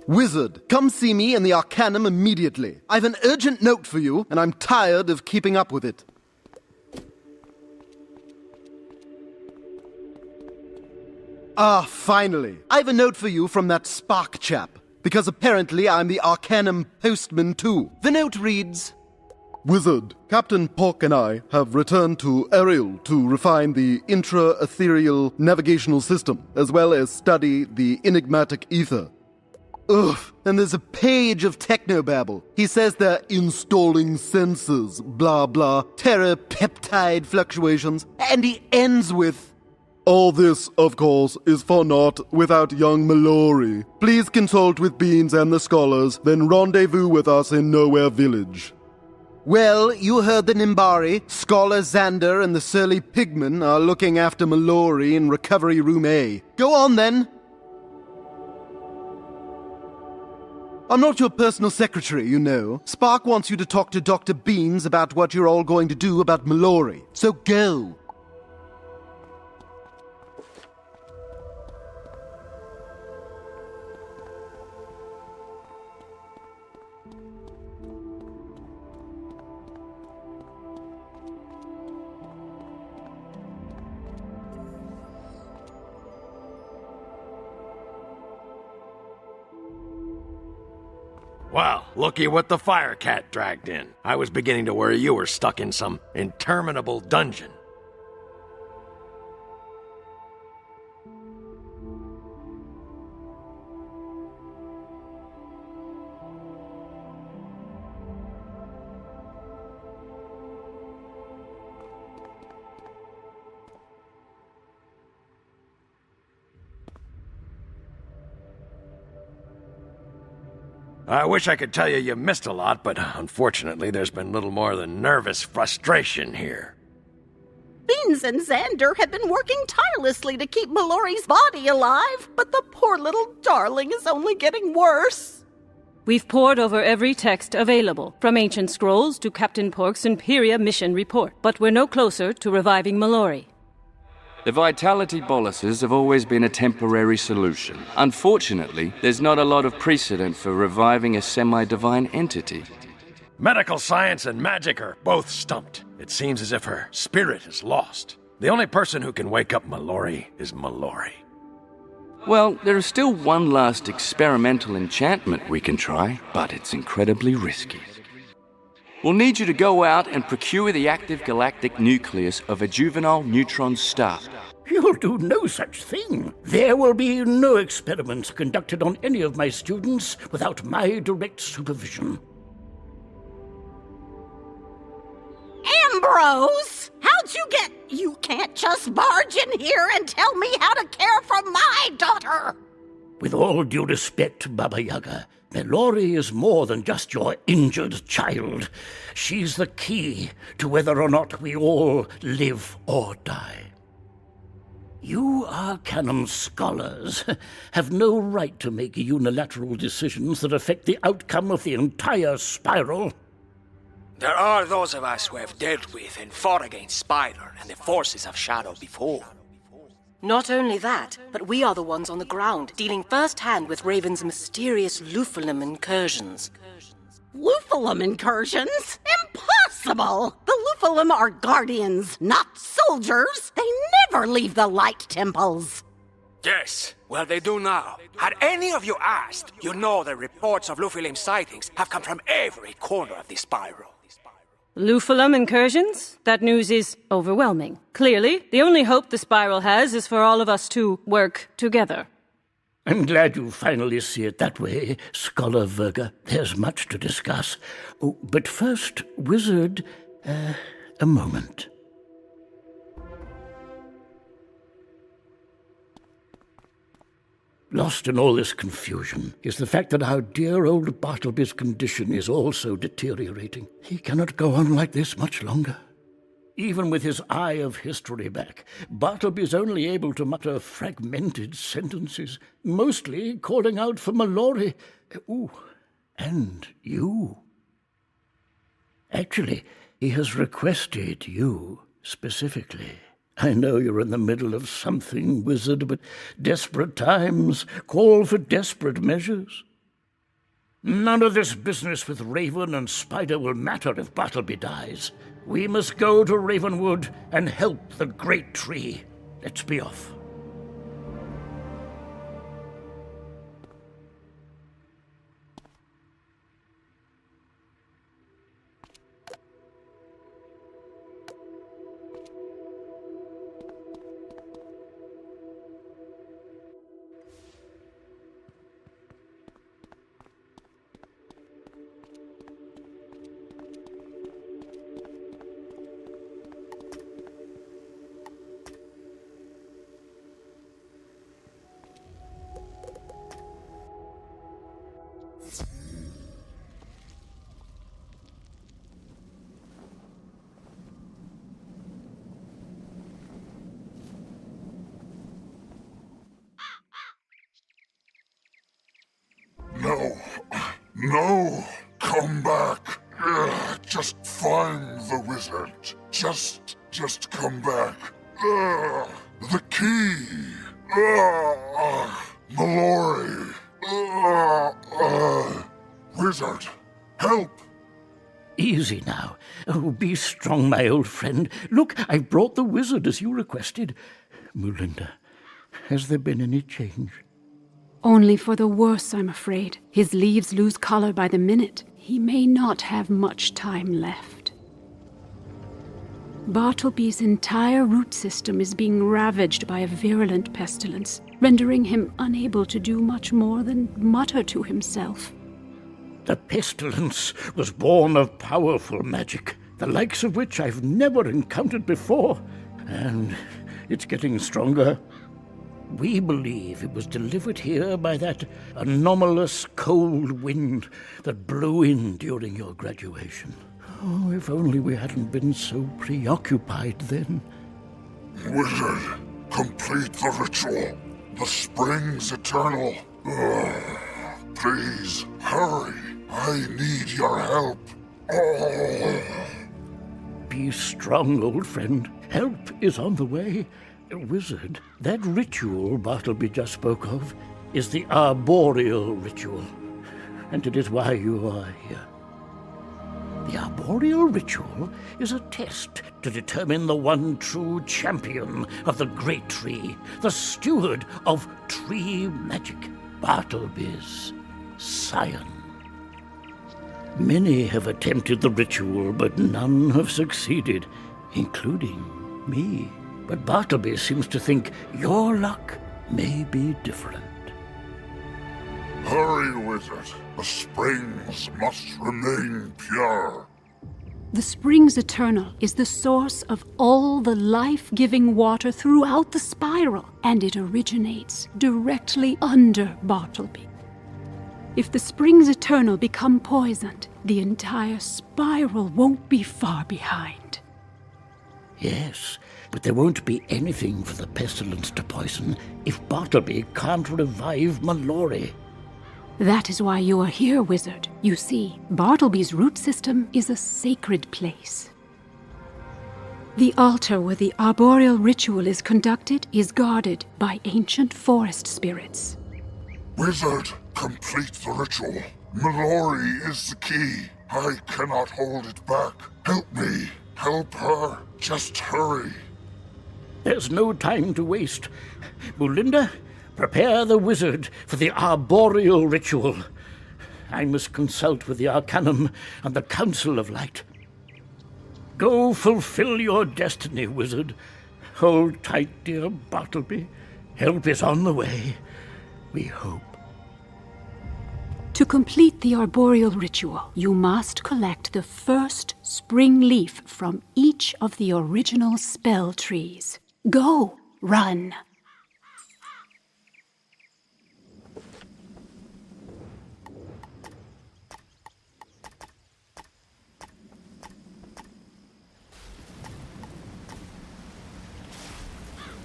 Wizard, come see me in the Arcanum immediately. I've an urgent note for you, and I'm tired of keeping up with it. Ah, finally. I've a note for you from that Spark chap, because apparently I'm the Arcanum postman too. The note reads, Wizard, Captain Pork and I have returned to Ariel to refine the intra-ethereal navigational system, as well as study the enigmatic ether. Ugh, and there's a page of technobabble. He says they're installing sensors, blah blah, terra-peptide fluctuations, and he ends with, all this, of course, is for naught without young Mellori. Please consult with Beans and the scholars, then rendezvous with us in Nowhere Village. Well, you heard the Nimbari. Scholar Xander and the surly Pigman are looking after Mellori in Recovery Room A. Go on, then. I'm not your personal secretary, you know. Spark wants you to talk to Dr. Beans about what you're all going to do about Mellori. So go. Well, looky what the fire cat dragged in. I was beginning to worry you were stuck in some interminable dungeon. I wish I could tell you missed a lot, but unfortunately there's been little more than nervous frustration here. Beans and Xander have been working tirelessly to keep Mellori's body alive, but the poor little darling is only getting worse. We've pored over every text available, from ancient scrolls to Captain Pork's Empyrea mission report, but we're no closer to reviving Mellori. The vitality boluses have always been a temporary solution. Unfortunately, there's not a lot of precedent for reviving a semi-divine entity. Medical science and magic are both stumped. It seems as if her spirit is lost. The only person who can wake up Mellori is Mellori. Well, there is still one last experimental enchantment we can try, but it's incredibly risky. We'll need you to go out and procure the active galactic nucleus of a juvenile neutron star. You'll do no such thing. There will be no experiments conducted on any of my students without my direct supervision. Ambrose! How'd you get... You can't just barge in here and tell me how to care for my daughter! With all due respect, Baba Yaga, Mellori is more than just your injured child. She's the key to whether or not we all live or die. You Arcanum scholars have no right to make unilateral decisions that affect the outcome of the entire spiral. There are those of us who have dealt with and fought against Spider and the forces of Shadow before. Not only that, but we are the ones on the ground, dealing first-hand with Raven's mysterious Lupulum incursions. Lupulum incursions? Impossible! The Lupulum are guardians, not soldiers. They never leave the light temples. Yes, well they do now. Had any of you asked, you know the reports of Lupulum sightings have come from every corner of the spiral. Lupulum incursions? That news is overwhelming. Clearly, the only hope the Spiral has is for all of us to work together. I'm glad you finally see it that way, Scholar Verga. There's much to discuss. Oh, but first, Wizard, a moment. Lost in all this confusion is the fact that our dear old Bartleby's condition is also deteriorating. He cannot go on like this much longer. Even with his eye of history back, Bartleby's only able to mutter fragmented sentences, mostly calling out for Mellori. Ooh, and you. Actually, he has requested you specifically. I know you're in the middle of something, wizard, but desperate times call for desperate measures. None of this business with Raven and Spider will matter if Bartleby dies. We must go to Ravenwood and help the great tree. Let's be off. No, come back. Just find the wizard. Just come back. The key. Mellori. Wizard, help. Easy now. Oh, be strong, my old friend. Look, I brought the wizard as you requested. Melinda, has there been any change? Only for the worse, I'm afraid. His leaves lose color by the minute. He may not have much time left. Bartleby's entire root system is being ravaged by a virulent pestilence, rendering him unable to do much more than mutter to himself. The pestilence was born of powerful magic, the likes of which I've never encountered before, and it's getting stronger. We believe it was delivered here by that anomalous cold wind that blew in during your graduation. Oh, if only we hadn't been so preoccupied then. Wizard, complete the ritual. The spring's eternal. Please, hurry. I need your help. Be strong, old friend. Help is on the way. Wizard, that ritual Bartleby just spoke of is the arboreal ritual, and it is why you are here. The arboreal ritual is a test to determine the one true champion of the great tree, the steward of tree magic, Bartleby's scion. Many have attempted the ritual, but none have succeeded, including me. But Bartleby seems to think your luck may be different. Hurry, wizard. The springs must remain pure. The springs eternal is the source of all the life-giving water throughout the spiral, and it originates directly under Bartleby. If the springs eternal become poisoned, the entire spiral won't be far behind. Yes, but there won't be anything for the pestilence to poison if Bartleby can't revive Mellori. That is why you are here, wizard. You see, Bartleby's root system is a sacred place. The altar where the arboreal ritual is conducted is guarded by ancient forest spirits. Wizard, complete the ritual. Mellori is the key. I cannot hold it back. Help me. Help her. Just hurry. There's no time to waste. Melinda, prepare the wizard for the arboreal ritual. I must consult with the Arcanum and the Council of Light. Go fulfill your destiny, wizard. Hold tight, dear Bartleby. Help is on the way, we hope. To complete the arboreal ritual, you must collect the first spring leaf from each of the original spell trees. Go, run.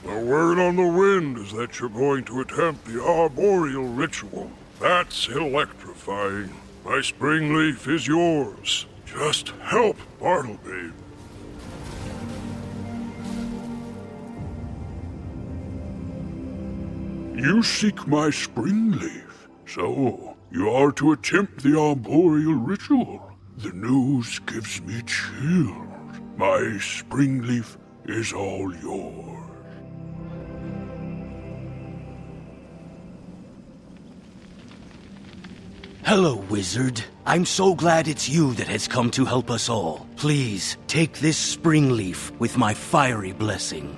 The word on the wind is that you're going to attempt the arboreal ritual. That's electrifying. My spring leaf is yours. Just help Bartleby. You seek my spring leaf, so you are to attempt the arboreal ritual. The news gives me chills. My spring leaf is all yours. Hello, wizard. I'm so glad it's you that has come to help us all. Please, take this spring leaf with my fiery blessing.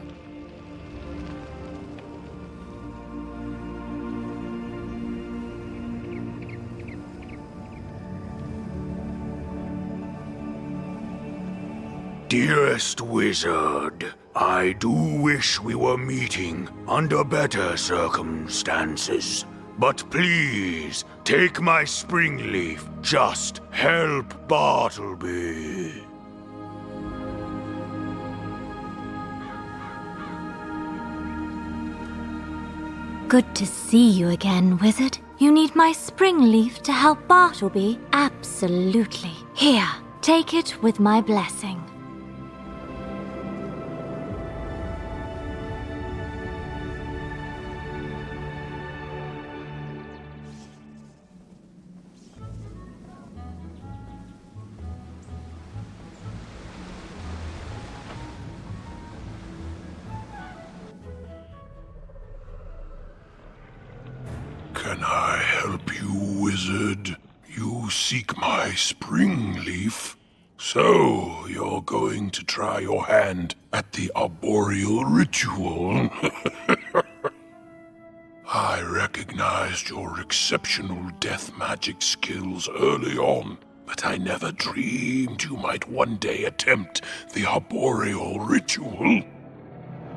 Dearest wizard, I do wish we were meeting under better circumstances. But please, take my spring leaf. Just help Bartleby. Good to see you again, wizard. You need my spring leaf to help Bartleby? Absolutely. Here, take it with my blessing. Can I help you, wizard? You seek my spring leaf? So, you're going to try your hand at the arboreal ritual? I recognized your exceptional death magic skills early on, but I never dreamed you might one day attempt the arboreal ritual.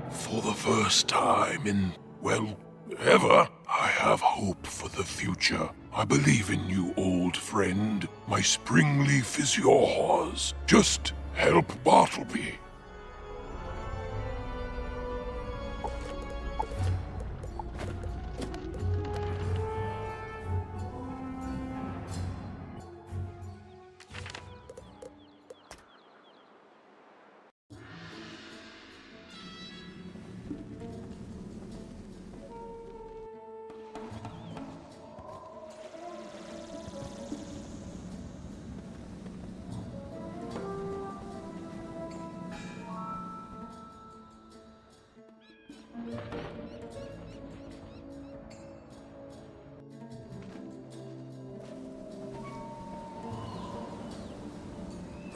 For the first time in, well, ever, I have hope for the future. I believe in you, old friend. My spring leaf is yours. Just help Bartleby.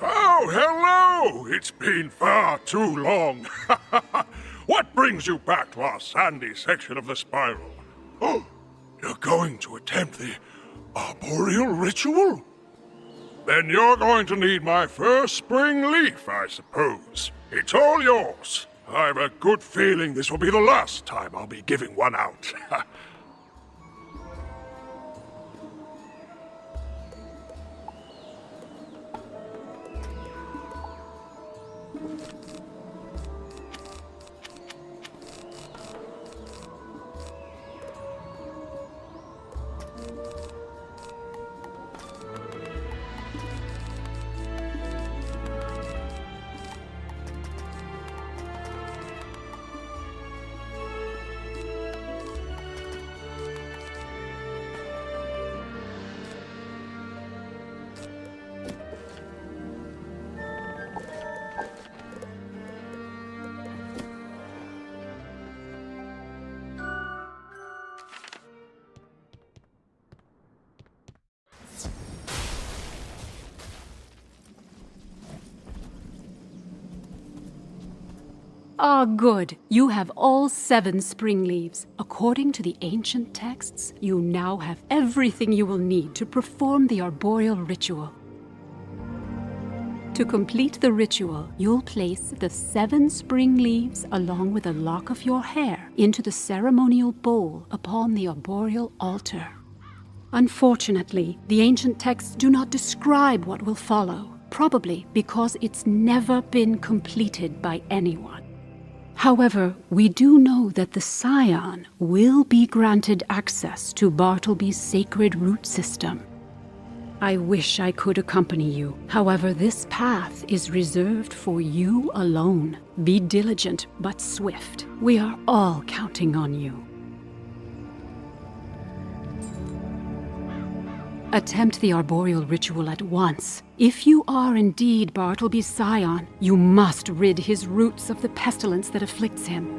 Oh, hello! It's been far too long. What brings you back to our sandy section of the spiral? Oh, you're going to attempt the arboreal ritual? Then you're going to need my first spring leaf, I suppose. It's all yours. I've a good feeling this will be the last time I'll be giving one out. Ah, good. You have all 7 spring leaves. According to the ancient texts, you now have everything you will need to perform the arboreal ritual. To complete the ritual, you'll place the 7 spring leaves along with a lock of your hair into the ceremonial bowl upon the arboreal altar. Unfortunately, the ancient texts do not describe what will follow, probably because it's never been completed by anyone. However, we do know that the Scion will be granted access to Bartleby's sacred root system. I wish I could accompany you. However, this path is reserved for you alone. Be diligent but swift. We are all counting on you. Attempt the arboreal ritual at once. If you are indeed Bartleby's scion, you must rid his roots of the pestilence that afflicts him.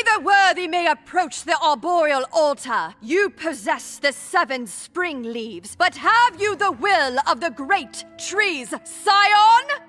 The worthy may approach the arboreal altar. You possess the 7 spring leaves, but have you the will of the great tree's scion?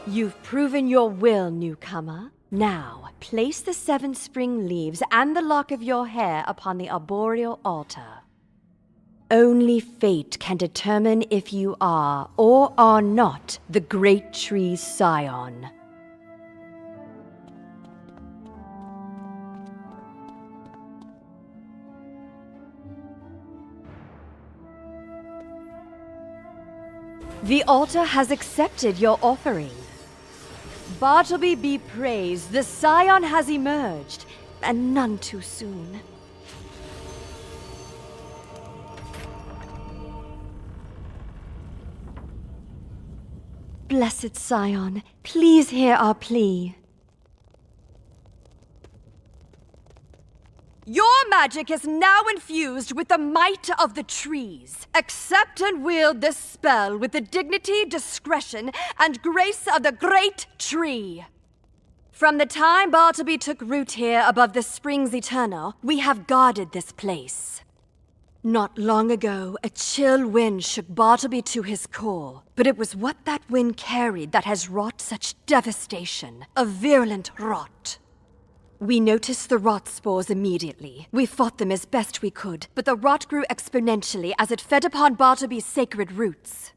You've proven your will, newcomer. Now, place the 7 spring leaves and the lock of your hair upon the arboreal altar. Only fate can determine if you are or are not the great tree's scion. The altar has accepted your offering. Bartleby be praised, the scion has emerged, and none too soon. Blessed scion, please hear our plea. Your magic is now infused with the might of the trees. Accept and wield this spell with the dignity, discretion, and grace of the great tree. From the time Bartleby took root here above the springs eternal, we have guarded this place. Not long ago, a chill wind shook Bartleby to his core, but it was what that wind carried that has wrought such devastation, a virulent rot. We noticed the rot spores immediately. We fought them as best we could, but the rot grew exponentially as it fed upon Bartleby's sacred roots.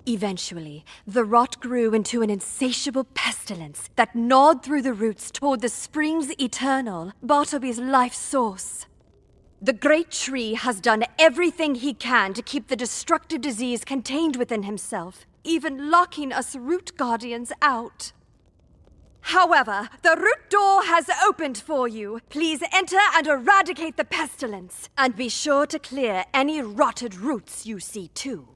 Eventually, the rot grew into an insatiable pestilence that gnawed through the roots toward the springs eternal, Bartleby's life source. The great tree has done everything he can to keep the destructive disease contained within himself, even locking us root guardians out. However, the root door has opened for you. Please enter and eradicate the pestilence, and be sure to clear any rotted roots you see too.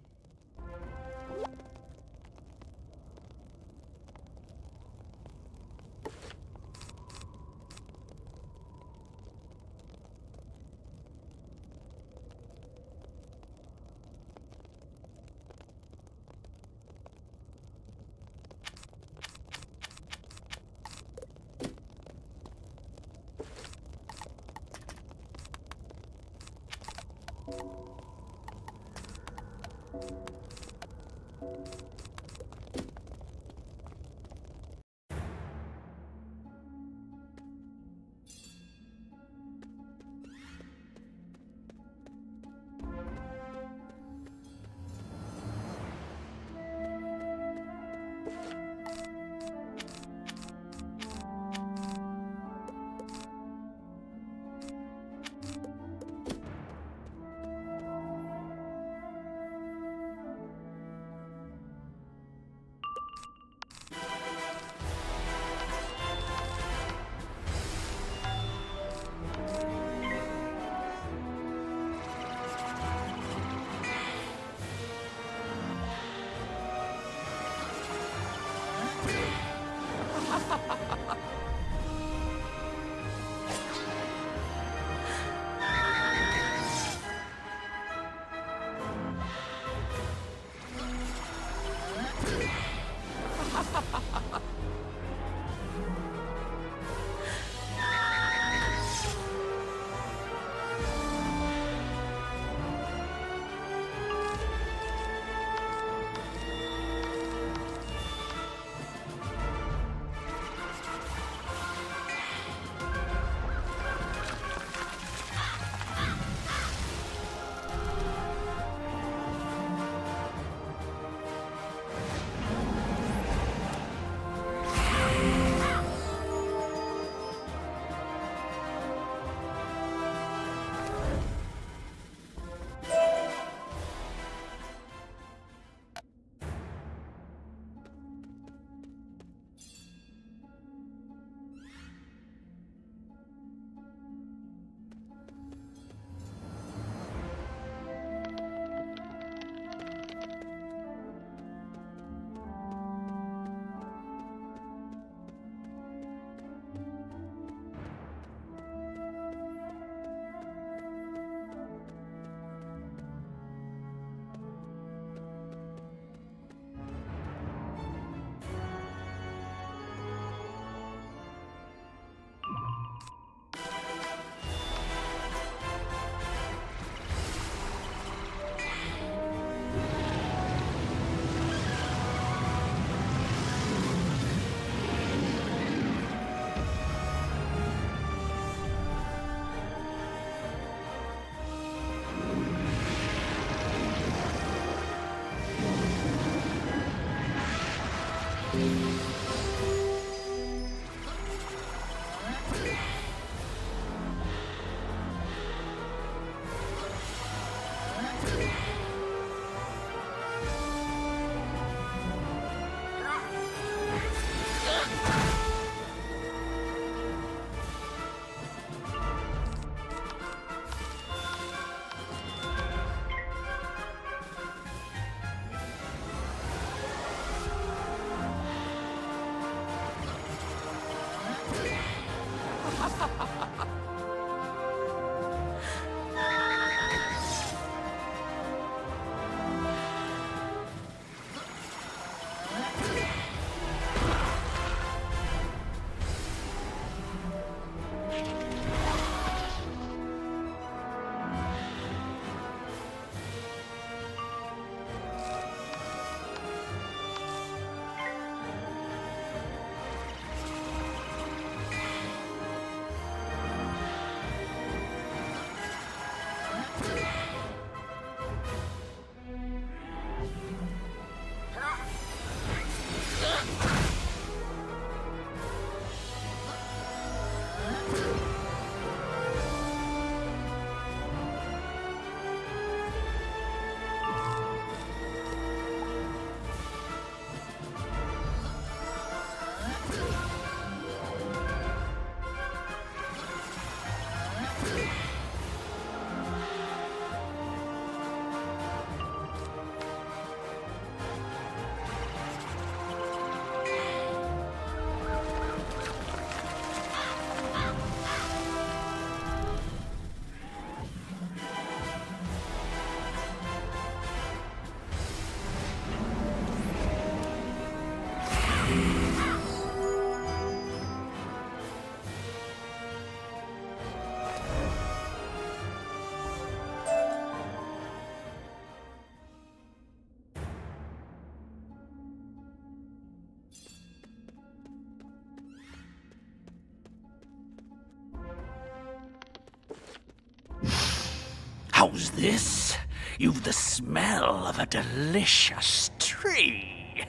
How's this? You've the smell of a delicious tree,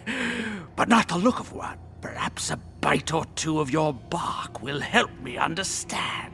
but not the look of one. Perhaps a bite or two of your bark will help me understand.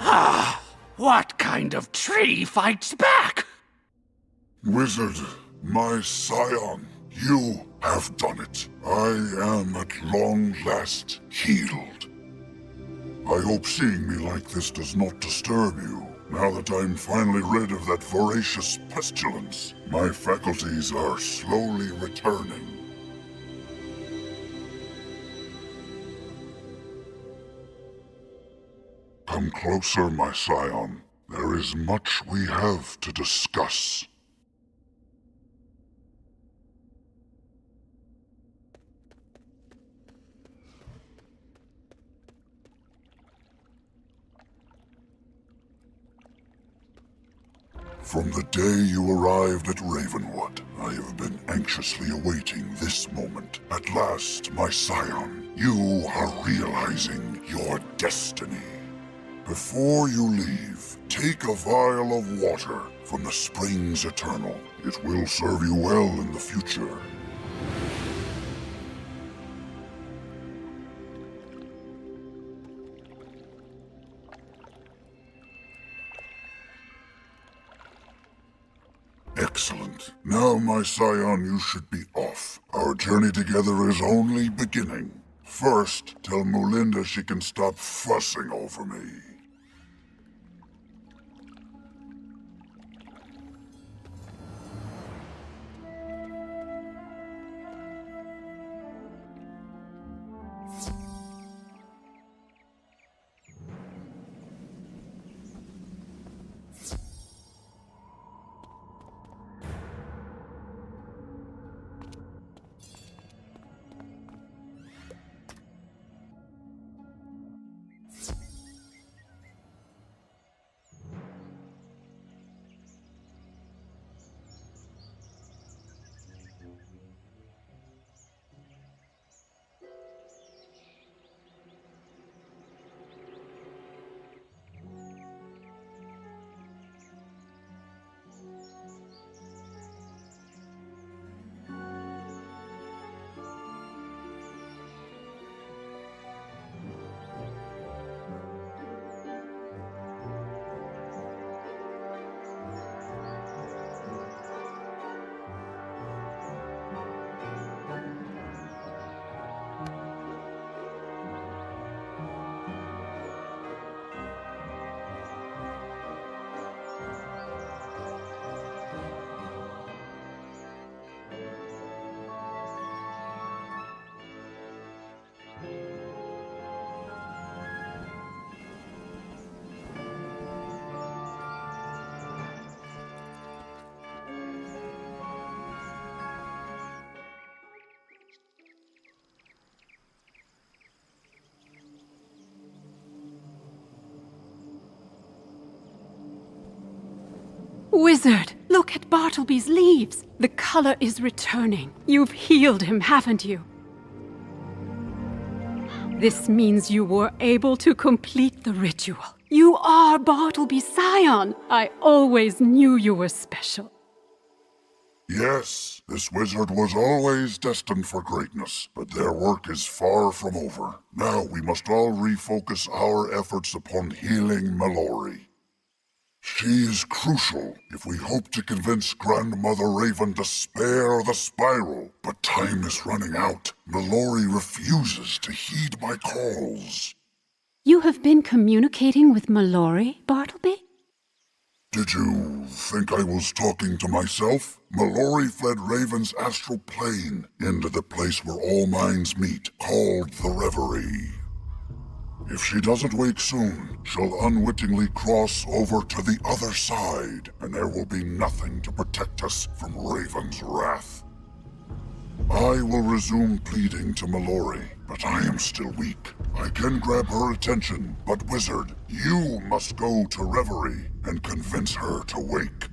Ah, what kind of tree fights back? Wizard, my scion, you have done it. I am at long last healed. I hope seeing me like this does not disturb you. Now that I'm finally rid of that voracious pestilence, my faculties are slowly returning. Come closer, my scion. There is much we have to discuss. From the day you arrived at Ravenwood, I have been anxiously awaiting this moment. At last, my scion, you are realizing your destiny. Before you leave, take a vial of water from the springs eternal. It will serve you well in the future. Excellent. Now, my scion, you should be off. Our journey together is only beginning. First, tell Mulinda she can stop fussing over me. Wizard, look at Bartleby's leaves. The color is returning. You've healed him, haven't you? This means you were able to complete the ritual. You are Bartleby's scion. I always knew you were special. Yes, this wizard was always destined for greatness, but their work is far from over. Now we must all refocus our efforts upon healing Mellori. She is crucial if we hope to convince Grandmother Raven to spare the spiral. But time is running out. Mellori refuses to heed my calls. You have been communicating with Mellori, Bartleby? Did you think I was talking to myself? Mellori fled Raven's astral plane into the place where all minds meet, called the Reverie. If she doesn't wake soon, she'll unwittingly cross over to the other side, and there will be nothing to protect us from Raven's wrath. I will resume pleading to Mellori, but I am still weak. I can grab her attention, but Wizard, you must go to Reverie and convince her to wake.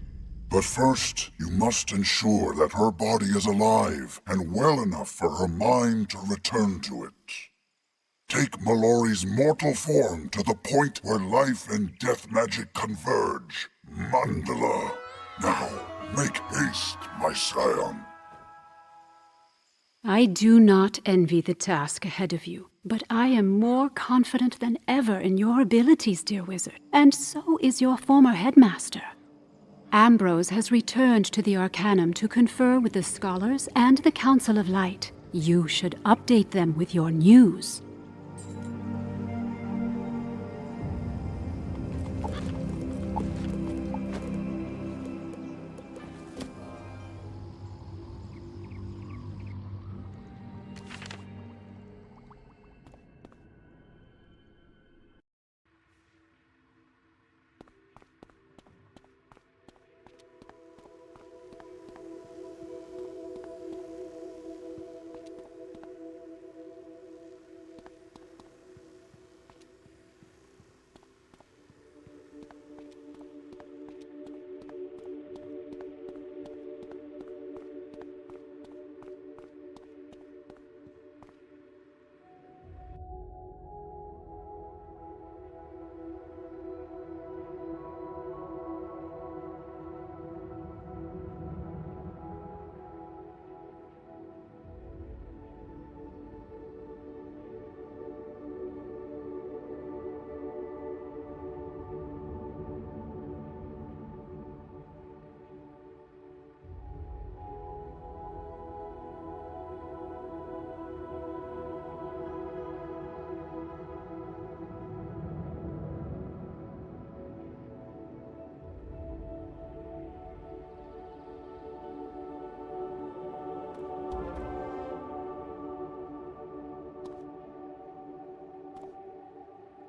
But first, you must ensure that her body is alive and well enough for her mind to return to it. Take Mellori's mortal form to the point where life and death magic converge. Mandala. Now, make haste, my scion. I do not envy the task ahead of you, but I am more confident than ever in your abilities, dear wizard, and so is your former headmaster. Ambrose has returned to the Arcanum to confer with the scholars and the Council of Light. You should update them with your news.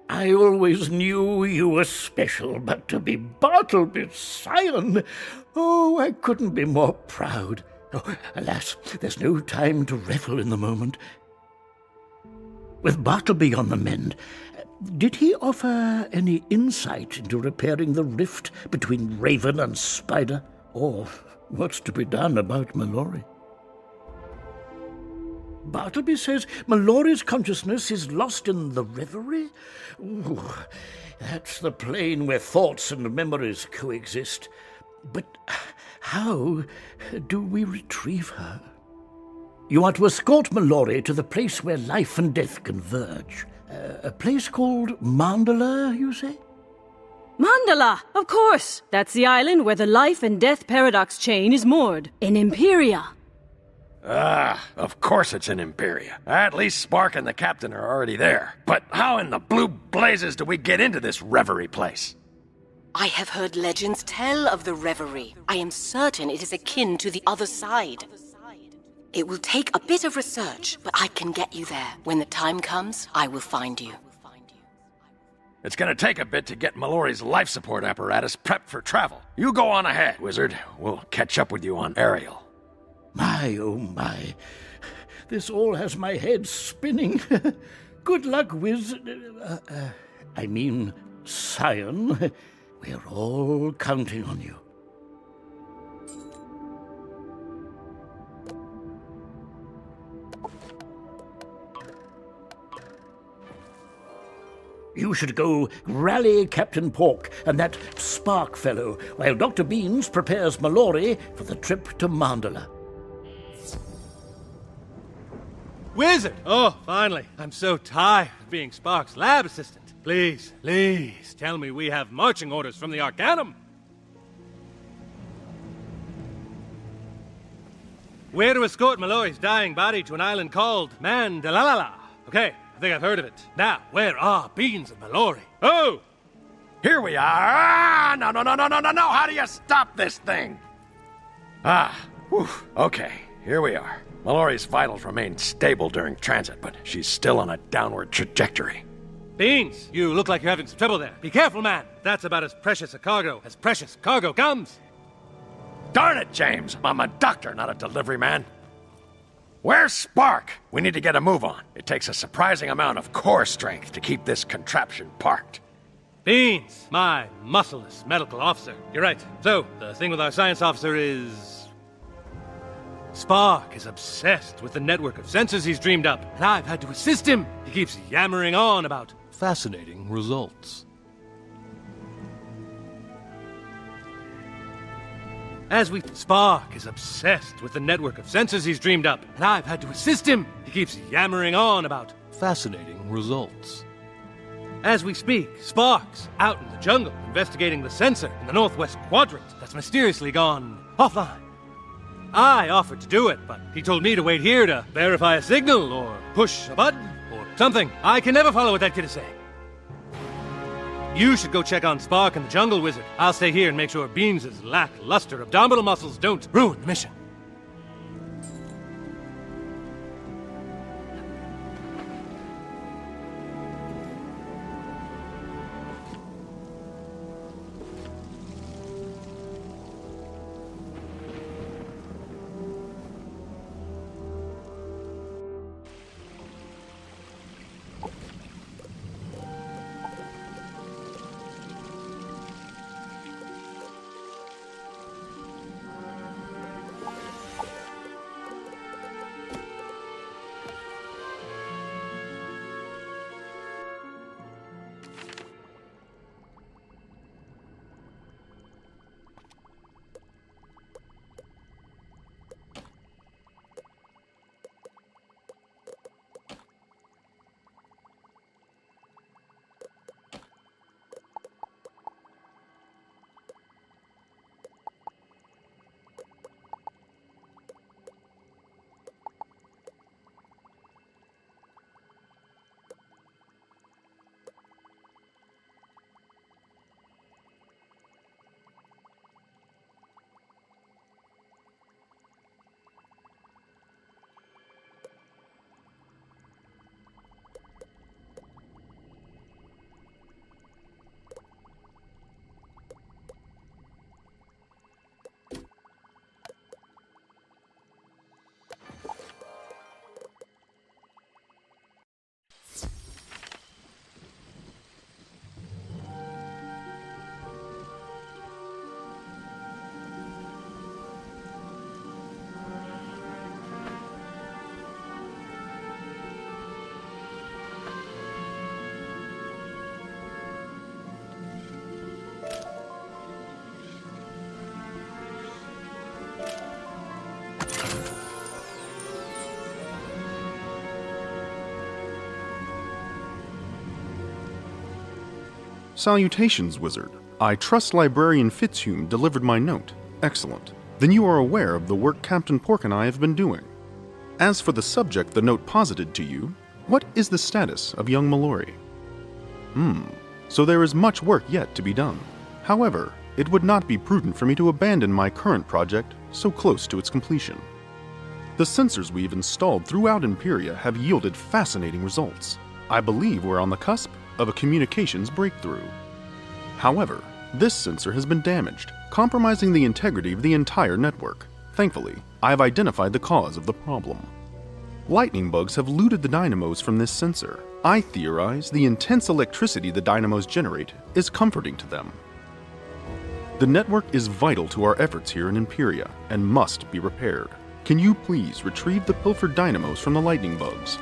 I always knew you were special, but to be Bartleby's scion, oh, I couldn't be more proud. Oh, alas, there's no time to revel in the moment. With Bartleby on the mend, did he offer any insight into repairing the rift between Raven and Spider? Or what's to be done about Mellori? Bartleby says Mellori's consciousness is lost in the reverie? Ooh, that's the plane where thoughts and memories coexist. But how do we retrieve her? You are to escort Mellori to the place where life and death converge. A place called Mandala, you say? Mandala, of course! That's the island where the life and death paradox chain is moored, in Empyrea. Of course it's in Empyrea. At least Spark and the captain are already there. But how in the blue blazes do we get into this reverie place? I have heard legends tell of the reverie. I am certain it is akin to the other side. It will take a bit of research, but I can get you there. When the time comes, I will find you. It's gonna take a bit to get Mellori's life support apparatus prepped for travel. You go on ahead, wizard. We'll catch up with you on Ariel. My, oh my. This all has my head spinning. Good luck, Scion. We're all counting on you. You should go rally Captain Pork and that Spark fellow, while Dr. Beans prepares Mellori for the trip to Mandala. Wizard! Oh, finally. I'm so tired of being Spark's lab assistant. Please, please, tell me we have marching orders from the Arcanum. We're to escort Mellori's dying body to an island called Mandala. Okay, I think I've heard of it. Now, where are Beans and Mellori? Oh! Here we are! No! How do you stop this thing? Okay, here we are. Mellori's vitals remain stable during transit, but she's still on a downward trajectory. Beans, you look like you're having some trouble there. Be careful, man. That's about as precious a cargo as precious cargo comes. Darn it, James. I'm a doctor, not a delivery man. Where's Spark? We need to get a move on. It takes a surprising amount of core strength to keep this contraption parked. Beans, my muscleless medical officer. You're right. So, the thing with our science officer is... Spark is obsessed with the network of sensors he's dreamed up, and I've had to assist him. He keeps yammering on about fascinating results. Spark is obsessed with the network of sensors he's dreamed up, and I've had to assist him. He keeps yammering on about fascinating results. As we speak, Spark's out in the jungle investigating the sensor in the northwest quadrant that's mysteriously gone offline. I offered to do it, but he told me to wait here to verify a signal or push a button or something. I can never follow what that kid is saying. You should go check on Spark and the jungle wizard. I'll stay here and make sure Beans' lackluster abdominal muscles don't ruin the mission. Salutations, wizard. I trust Librarian Fitzhume delivered my note. Excellent. Then you are aware of the work Captain Pork and I have been doing. As for the subject the note posited to you, what is the status of young Mellori? So there is much work yet to be done. However, it would not be prudent for me to abandon my current project so close to its completion. The sensors we've installed throughout Empyrea have yielded fascinating results. I believe we're on the cusp of a communications breakthrough. However, this sensor has been damaged, compromising the integrity of the entire network. Thankfully, I have identified the cause of the problem. Lightning bugs have looted the dynamos from this sensor. I theorize the intense electricity the dynamos generate is comforting to them. The network is vital to our efforts here in Empyrea and must be repaired. Can you please retrieve the pilfered dynamos from the lightning bugs?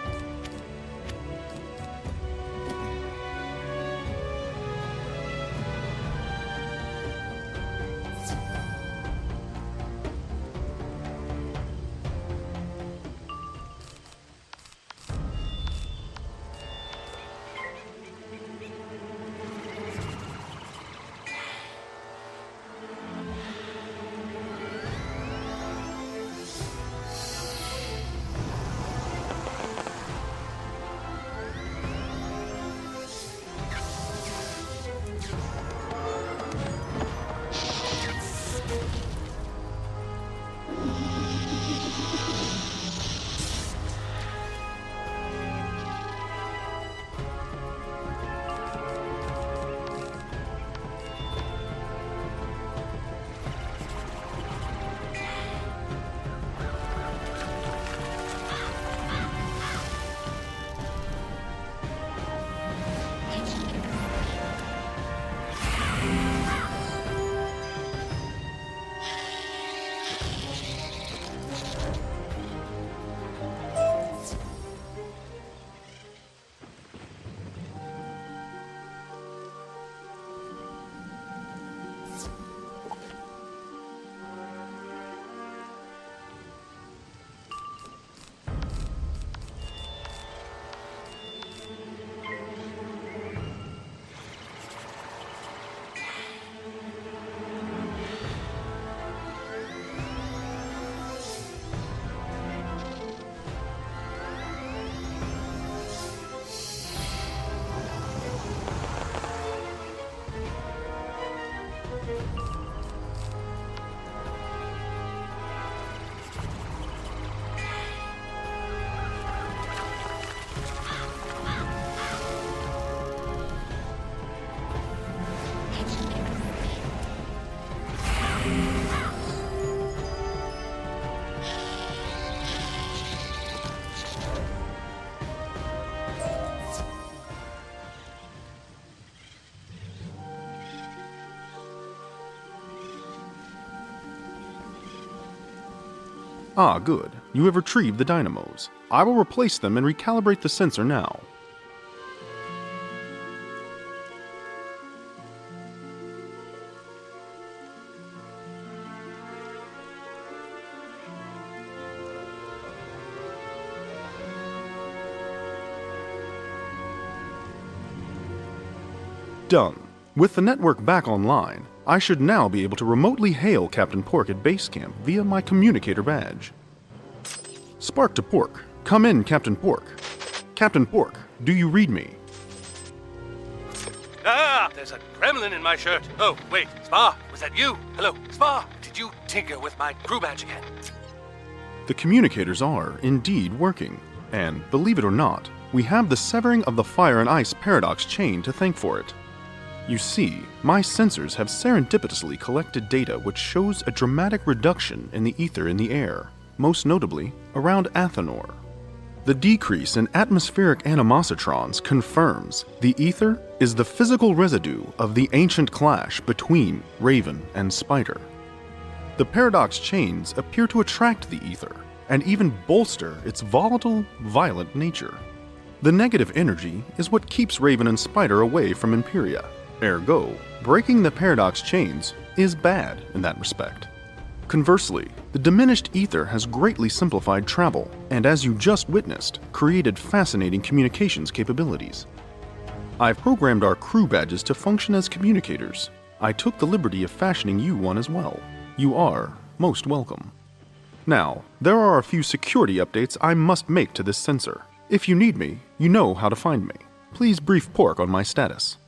Ah, good. You have retrieved the dynamos. I will replace them and recalibrate the sensor now. Done. With the network back online, I should now be able to remotely hail Captain Pork at base camp via my communicator badge. Spark to Pork. Come in, Captain Pork. Captain Pork, do you read me? Ah, there's a gremlin in my shirt. Oh, wait, Spar, was that you? Hello, Spar, did you tinker with my crew badge again? The communicators are indeed working, and believe it or not, we have the severing of the fire and ice paradox chain to thank for it. You see, my sensors have serendipitously collected data which shows a dramatic reduction in the ether in the air, most notably around Athenor. The decrease in atmospheric animositrons confirms the ether is the physical residue of the ancient clash between Raven and Spider. The paradox chains appear to attract the ether and even bolster its volatile, violent nature. The negative energy is what keeps Raven and Spider away from Empyrea. Ergo, breaking the paradox chains is bad in that respect. Conversely, the diminished ether has greatly simplified travel, and as you just witnessed, created fascinating communications capabilities. I've programmed our crew badges to function as communicators. I took the liberty of fashioning you one as well. You are most welcome. Now, there are a few security updates I must make to this sensor. If you need me, you know how to find me. Please brief Pork on my status.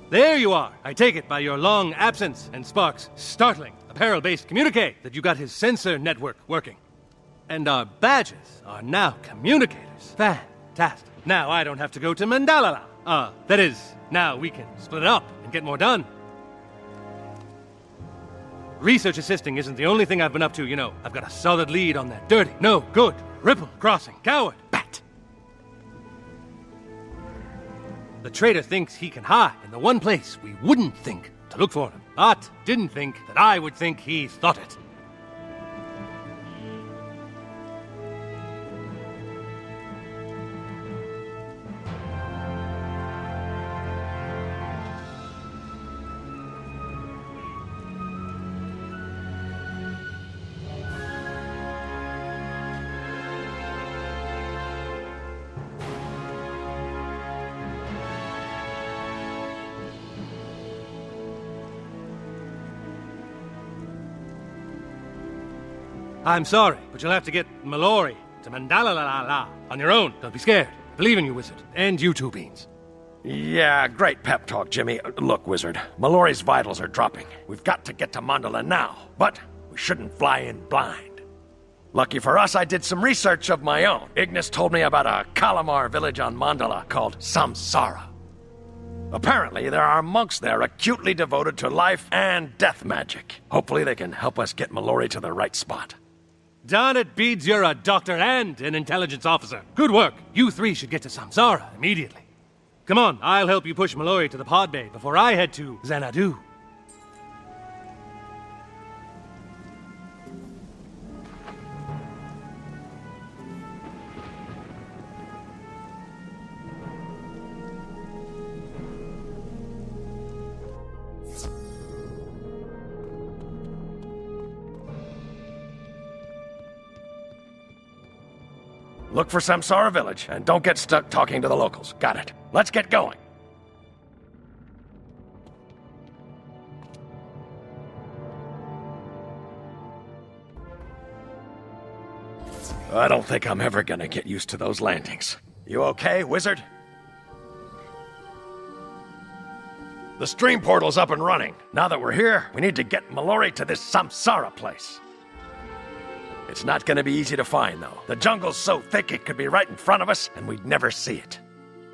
There you are! I take it by your long absence and Spark's startling apparel-based communique that you got his sensor network working. And our badges are now communicators. Fantastic. Now I don't have to go to Mandalala. That is, now we can split up and get more done. Research assisting isn't the only thing I've been up to, you know. I've got a solid lead on that dirty, no good, Ripple Crossing coward bat. The traitor thinks he can hide in the one place we wouldn't think to look for him, but didn't think that I would think he thought it. I'm sorry, but you'll have to get Mellori to Mandalala on your own. Don't be scared. I believe in you, Wizard. And you too, Beans. Yeah, great pep talk, Jimmy. Look, Wizard, Mellori's vitals are dropping. We've got to get to Mandala now, but we shouldn't fly in blind. Lucky for us, I did some research of my own. Ignis told me about a Kalamar village on Mandala called Samsara. Apparently, there are monks there acutely devoted to life and death magic. Hopefully they can help us get Mellori to the right spot. Darn it, Beads, you're a doctor and an intelligence officer. Good work. You three should get to Samsara immediately. Come on, I'll help you push Mellori to the pod bay before I head to Xanadu. Look for Samsara village, and don't get stuck talking to the locals. Got it. Let's get going. I don't think I'm ever gonna get used to those landings. You okay, wizard? The stream portal's up and running. Now that we're here, we need to get Mellori to this Samsara place. It's not gonna be easy to find, though. The jungle's so thick it could be right in front of us, and we'd never see it.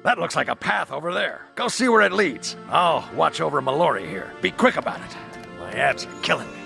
That looks like a path over there. Go see where it leads. I'll watch over Mellori here. Be quick about it. My abs are killing me.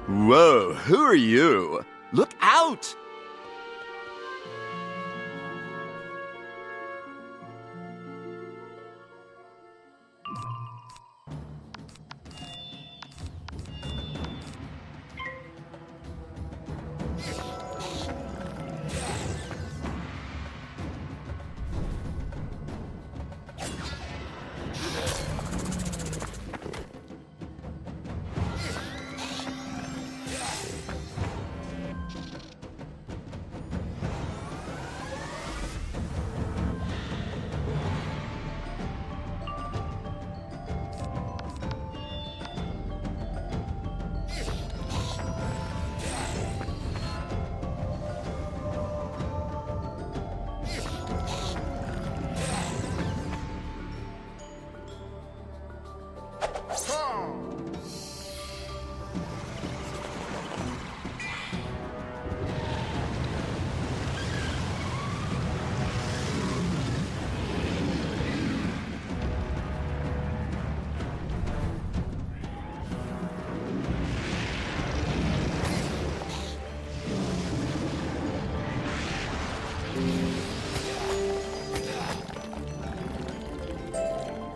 Whoa, who are you? Look out!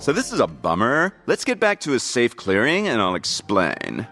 So this is a bummer. Let's get back to a safe clearing and I'll explain.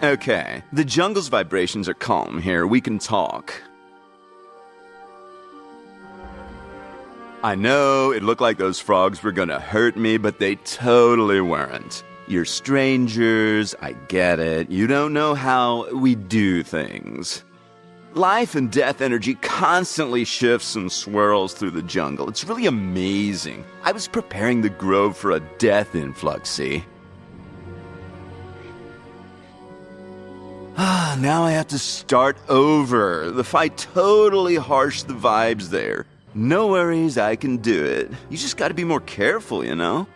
Okay, the jungle's vibrations are calm here. We can talk. I know it looked like those frogs were gonna hurt me, but they totally weren't. You're strangers, I get it. You don't know how we do things. Life and death energy constantly shifts and swirls through the jungle. It's really amazing. I was preparing the grove for a death influx, see? Now I have to start over. The fight totally harshed the vibes there. No worries, I can do it. You just gotta be more careful, you know?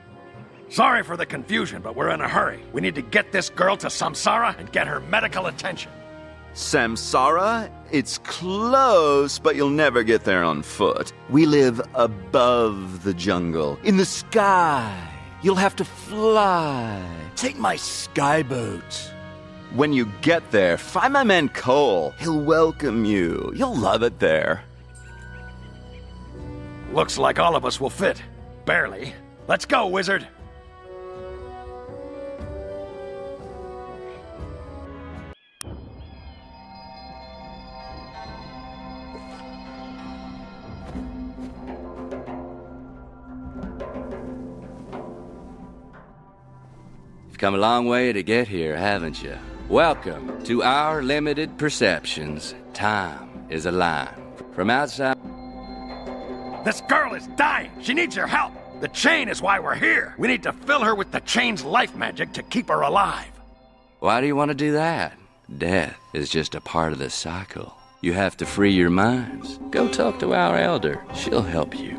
Sorry for the confusion, but we're in a hurry. We need to get this girl to Samsara and get her medical attention. Samsara? It's close, but you'll never get there on foot. We live above the jungle, in the sky. You'll have to fly. Take my skyboat. When you get there, find my man Cole. He'll welcome you. You'll love it there. Looks like all of us will fit. Barely. Let's go, wizard. You've come a long way to get here, haven't you? Welcome to our limited perceptions. Time is a line. From outside... This girl is dying. She needs your help. The chain is why we're here. We need to fill her with the chain's life magic to keep her alive. Why do you want to do that? Death is just a part of the cycle. You have to free your minds. Go talk to our elder. She'll help you.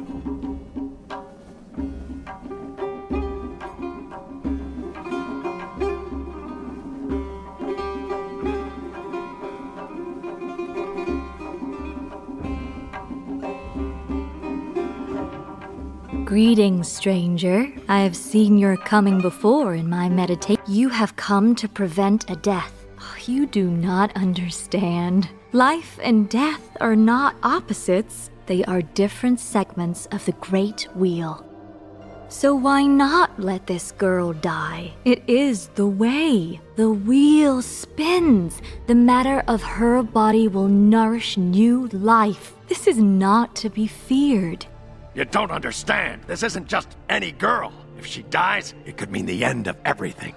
Greetings, stranger. I have seen your coming before in my meditation. You have come to prevent a death. Oh, you do not understand. Life and death are not opposites. They are different segments of the great wheel. So why not let this girl die? It is the way. The wheel spins. The matter of her body will nourish new life. This is not to be feared. You don't understand. This isn't just any girl. If she dies, it could mean the end of everything.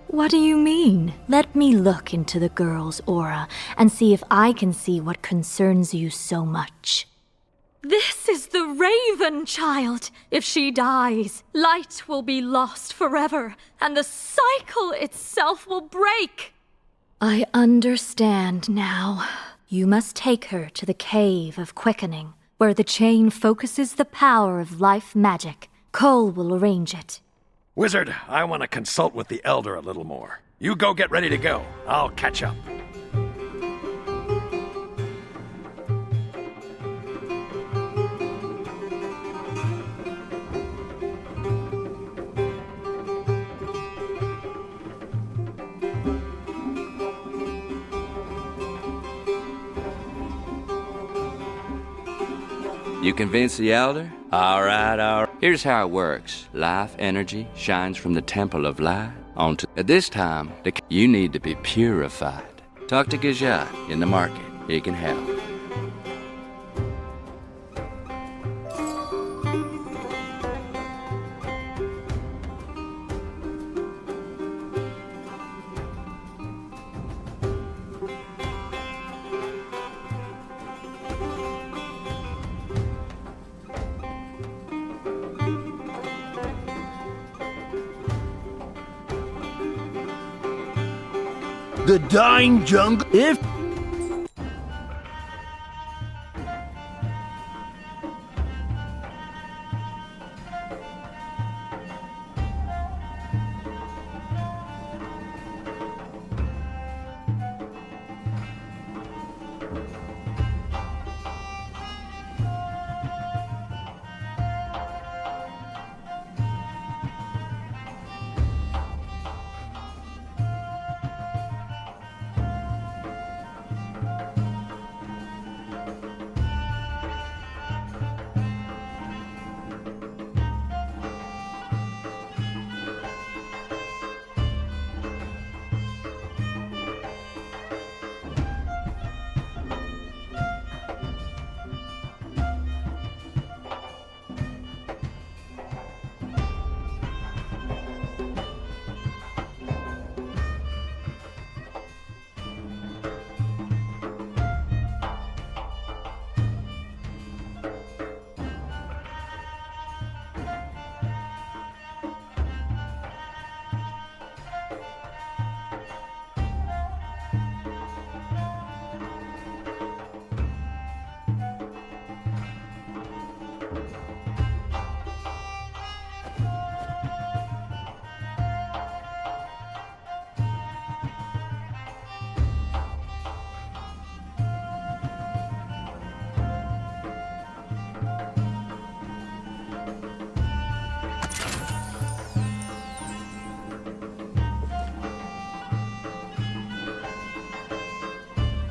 What do you mean? Let me look into the girl's aura and see if I can see what concerns you so much. This is the Raven Child. If she dies, light will be lost forever, and the cycle itself will break. I understand now. You must take her to the Cave of Quickening, where the chain focuses the power of life magic. Cole will arrange it. Wizard, I want to consult with the Elder a little more. You go get ready to go. I'll catch up. You convince the elder? All right. Here's how it works. Life energy shines from the temple of light onto... At this time, you need to be purified. Talk to Gajat in the market. He can help. The dying jungle. If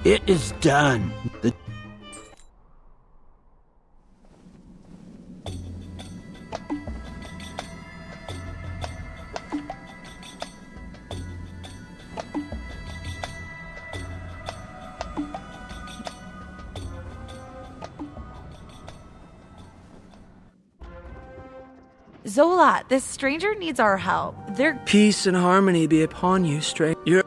It is done. Zola, this stranger needs our help. They're— Peace and harmony be upon you, stranger.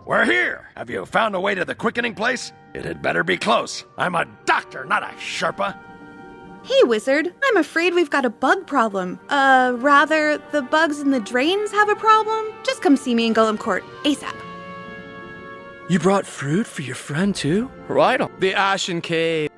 We're here! Have you found a way to the quickening place? It had better be close. I'm a doctor, not a Sherpa. Hey, Wizard. I'm afraid we've got a bug problem. Rather, the bugs in the drains have a problem. Just come see me in Golem Court, ASAP. You brought fruit for your friend, too? Right on. The Ashen Cave.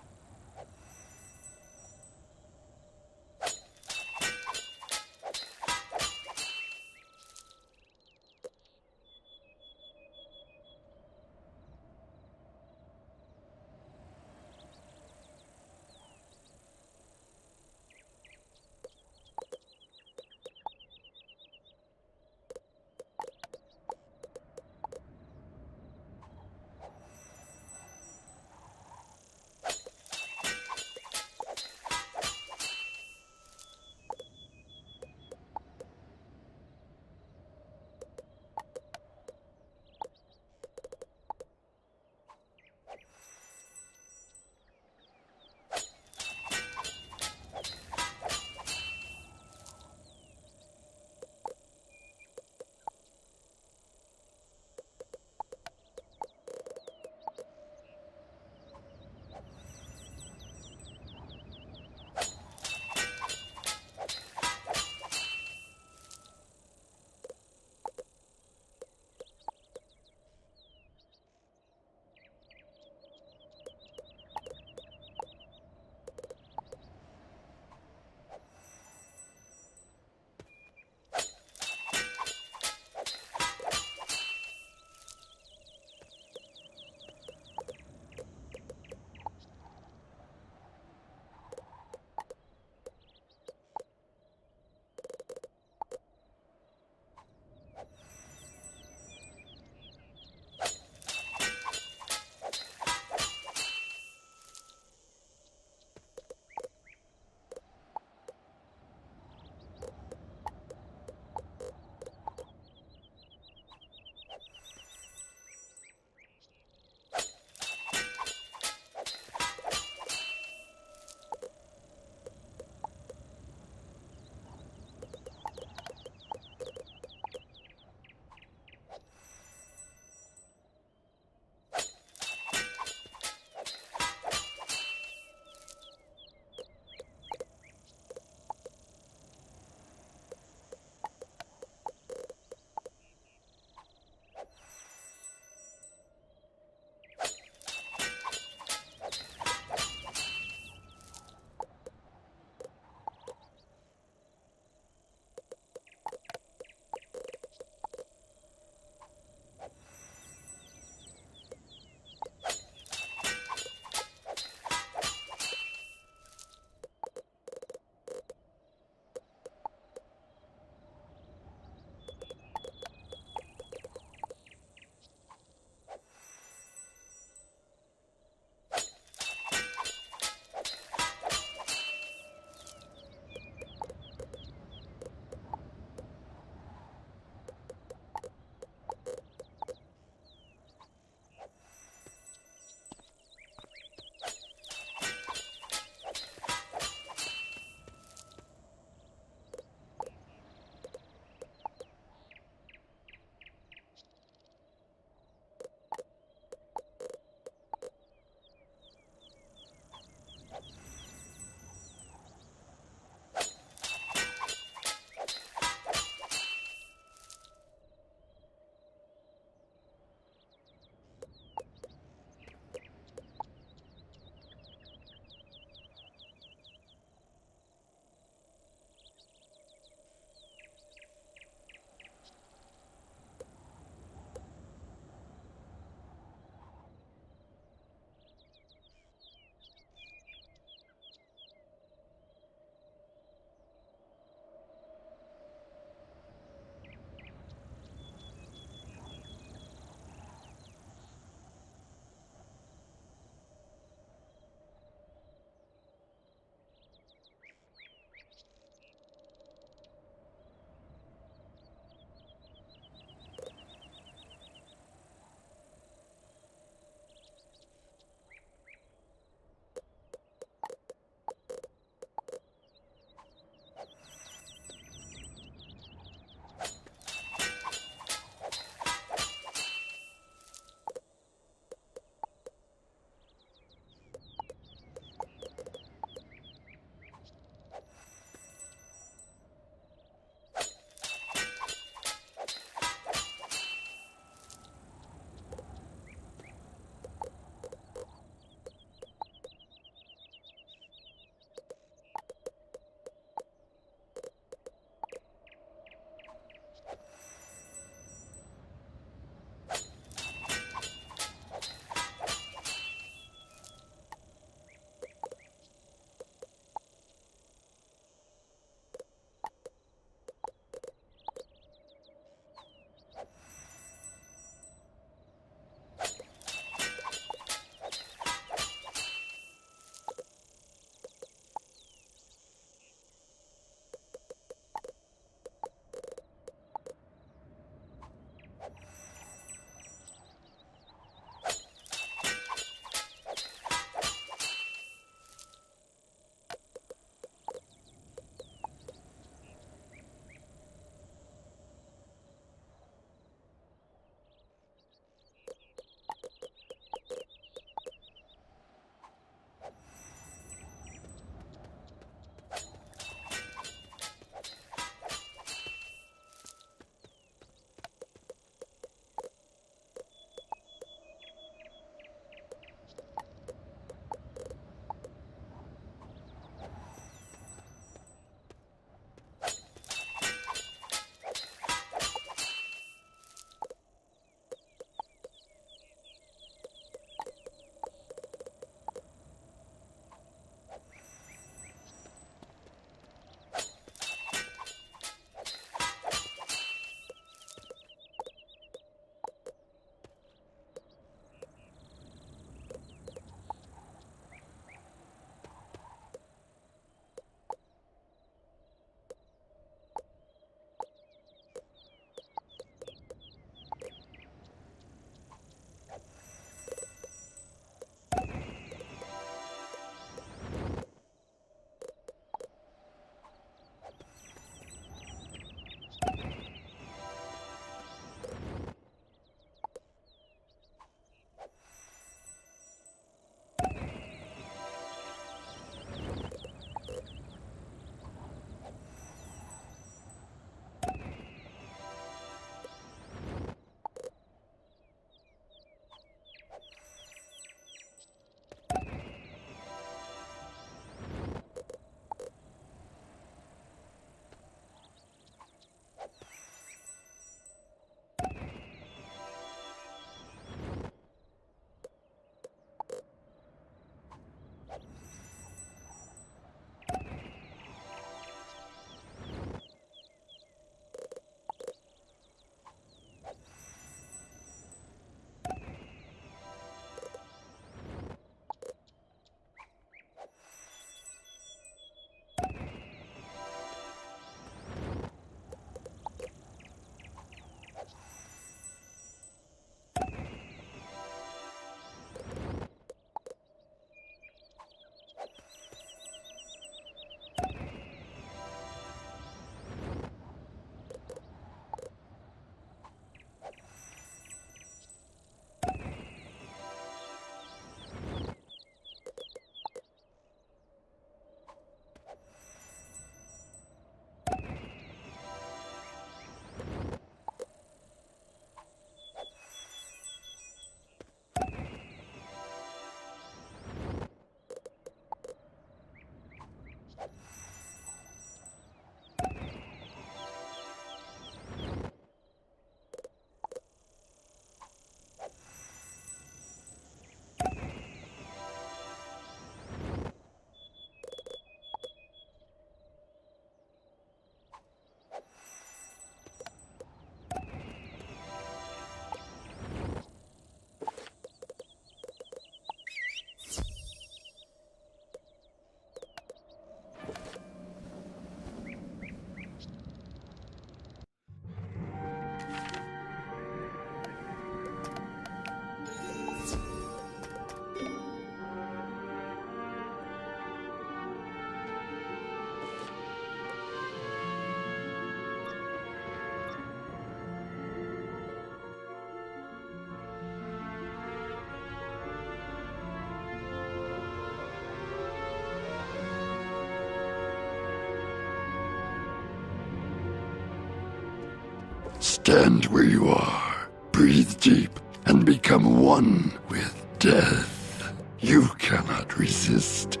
Stand where you are, breathe deep, and become one with death. You cannot resist.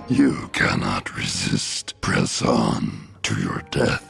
You cannot resist. Press on to your death.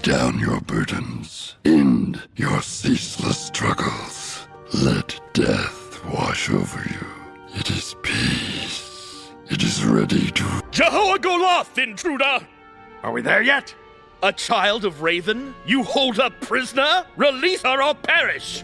down your burdens. End your ceaseless struggles. Let death wash over you. It is peace. It is ready to... Jehovah Goloth, intruder! Are we there yet? A child of Raven? You hold her prisoner? Release her or perish!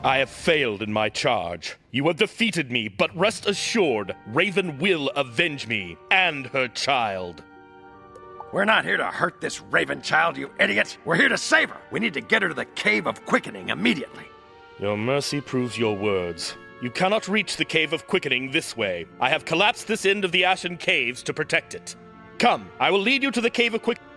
I have failed in my charge. You have defeated me, but rest assured, Raven will avenge me and her child. We're not here to hurt this Raven child, you idiot. We're here to save her. We need to get her to the Cave of Quickening immediately. Your mercy proves your words. You cannot reach the Cave of Quickening this way. I have collapsed this end of the Ashen Caves to protect it. Come, I will lead you to the Cave of Quickening.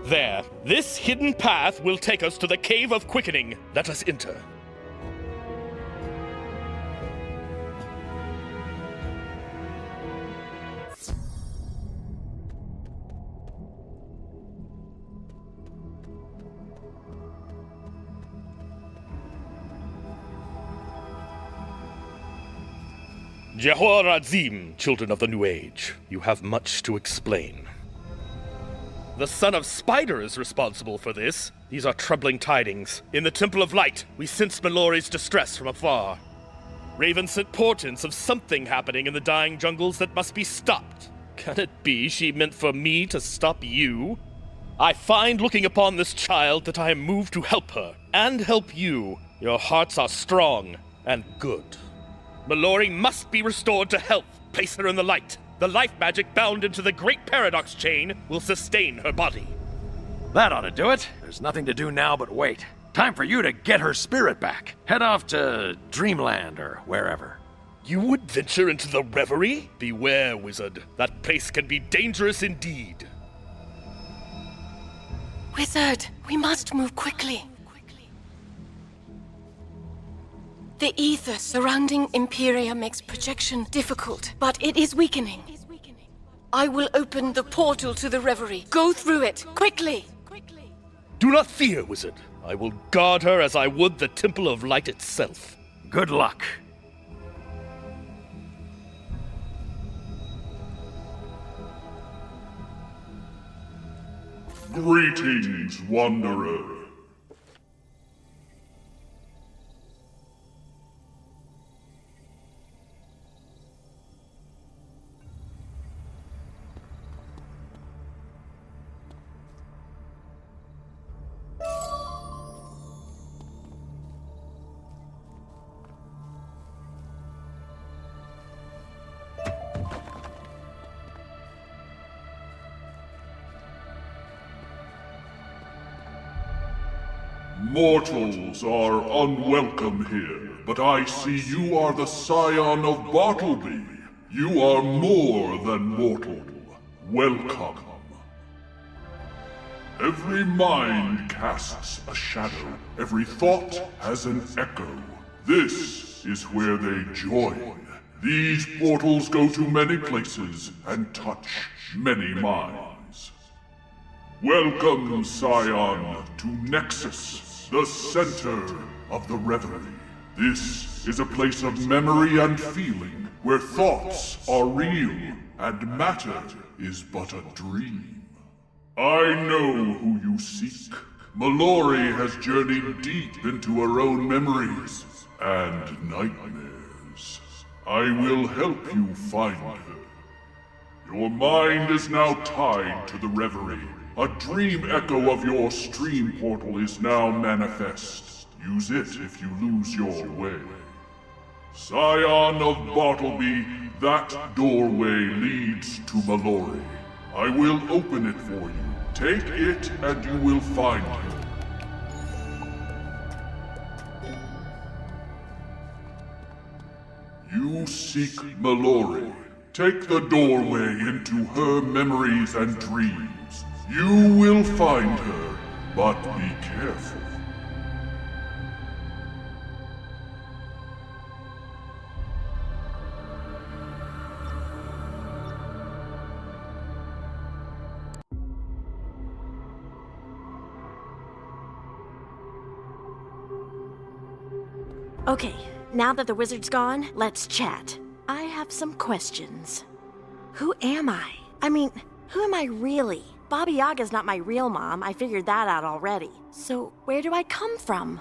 There. This hidden path will take us to the Cave of Quickening. Let us enter. Jehor Azim, children of the New Age, you have much to explain. The Son of Spider is responsible for this. These are troubling tidings. In the Temple of Light, we sense Mellori's distress from afar. Raven sent portents of something happening in the dying jungles that must be stopped. Can it be she meant for me to stop you? I find looking upon this child that I am moved to help her, and help you. Your hearts are strong and good. Mellori must be restored to health. Place her in the light. The life magic bound into the Great Paradox Chain will sustain her body. That ought to do it. There's nothing to do now but wait. Time for you to get her spirit back. Head off to Dreamland or wherever. You would venture into the Reverie? Beware, wizard. That place can be dangerous indeed. Wizard, we must move quickly. The ether surrounding Empyrea makes projection difficult, but it is weakening. I will open the portal to the Reverie. Go through it, quickly! Do not fear, wizard. I will guard her as I would the Temple of Light itself. Good luck. Greetings, Wanderer. Mortals are unwelcome here, but I see you are the scion of Bartleby. You are more than mortal. Welcome. Every mind casts a shadow. Every thought has an echo. This is where they join. These portals go to many places and touch many minds. Welcome, Scion, to Nexus, the center of the Reverie. This is a place of memory and feeling, where thoughts are real and matter is but a dream. I know who you seek. Mellori has journeyed deep into her own memories and nightmares. I will help you find her. Your mind is now tied to the Reverie. A dream echo of your stream portal is now manifest. Use it if you lose your way. Scion of Bartleby, that doorway leads to Mellori. I will open it for you. Take it and you will find her. You seek Mellori. Take the doorway into her memories and dreams. You will find her, but be careful. Okay, now that the wizard's gone, let's chat. I have some questions. Who am I? I mean, who am I really? Baba Yaga's not my real mom, I figured that out already. So, where do I come from?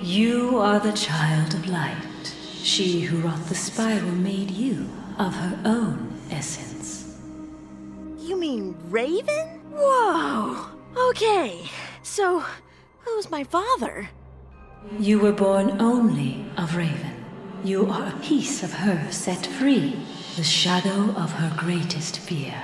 You are the child of light. She who wrought the spiral made you of her own essence. You mean Raven? Whoa! Okay, so who's my father? You were born only of Raven. You are a piece of her set free, the shadow of her greatest fear.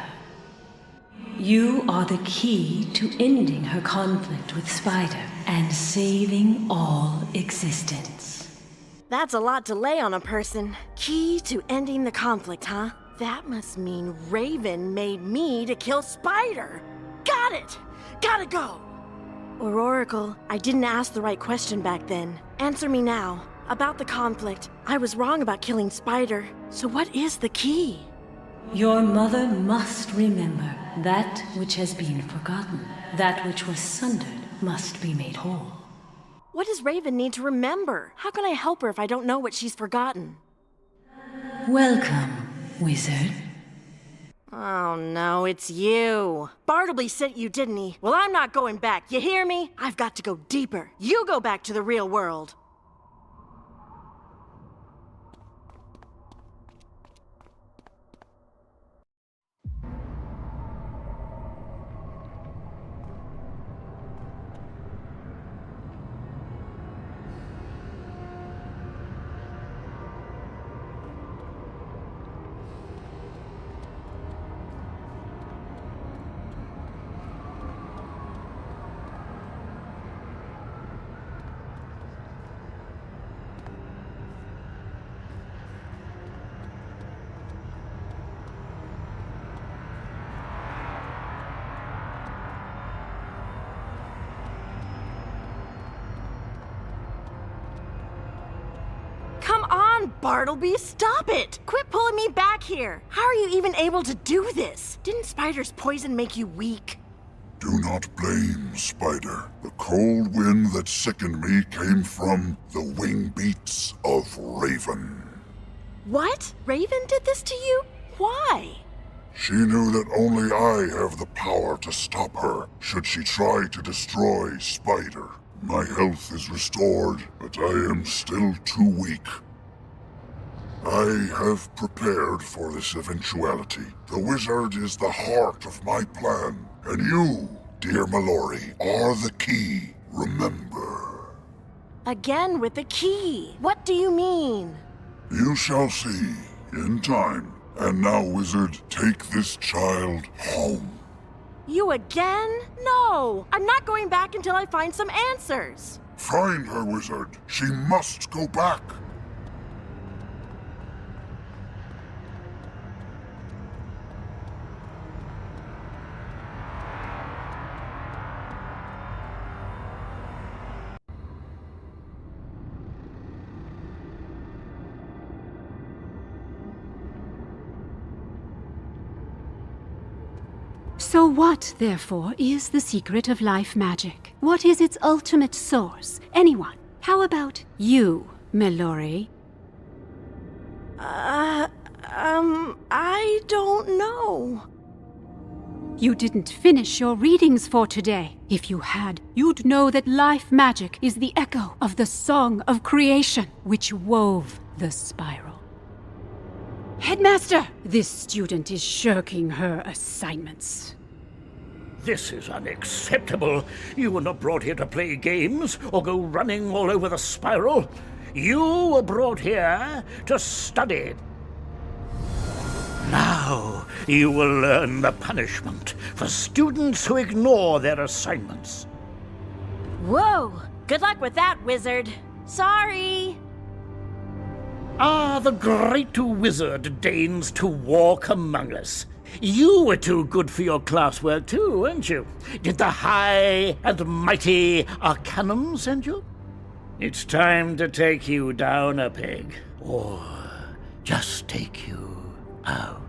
You are the key to ending her conflict with Spider and saving all existence. That's a lot to lay on a person. Key to ending the conflict, huh? That must mean Raven made me to kill Spider. Got it! Gotta go! Or Oracle, I didn't ask the right question back then. Answer me now. About the conflict, I was wrong about killing Spider. So what is the key? Your mother must remember that which has been forgotten. That which was sundered must be made whole. What does Raven need to remember? How can I help her if I don't know what she's forgotten? Welcome, wizard. Oh no, it's you. Bartleby sent you, didn't he? Well, I'm not going back, you hear me? I've got to go deeper. You go back to the real world. Come on, Bartleby, stop it! Quit pulling me back here! How are you even able to do this? Didn't Spider's poison make you weak? Do not blame Spider. The cold wind that sickened me came from the wing beats of Raven. What? Raven did this to you? Why? She knew that only I have the power to stop her, should she try to destroy Spider. My health is restored, but I am still too weak. I have prepared for this eventuality. The wizard is the heart of my plan, and you, dear Mellori, are the key. Remember. Again with the key. What do you mean? You shall see, in time. And now, wizard, take this child home. You again? No! I'm not going back until I find some answers. Find her, wizard. She must go back. So what, therefore, is the secret of life magic? What is its ultimate source? Anyone? How about you, Mellori? I don't know. You didn't finish your readings for today. If you had, you'd know that life magic is the echo of the song of creation, which wove the spiral. Headmaster, this student is shirking her assignments. This is unacceptable. You were not brought here to play games or go running all over the spiral. You were brought here to study. Now you will learn the punishment for students who ignore their assignments. Whoa! Good luck with that, wizard. Sorry! Ah, the great wizard deigns to walk among us. You were too good for your classwork too, weren't you? Did the high and mighty Arcanum send you? It's time to take you down a peg, or just take you out.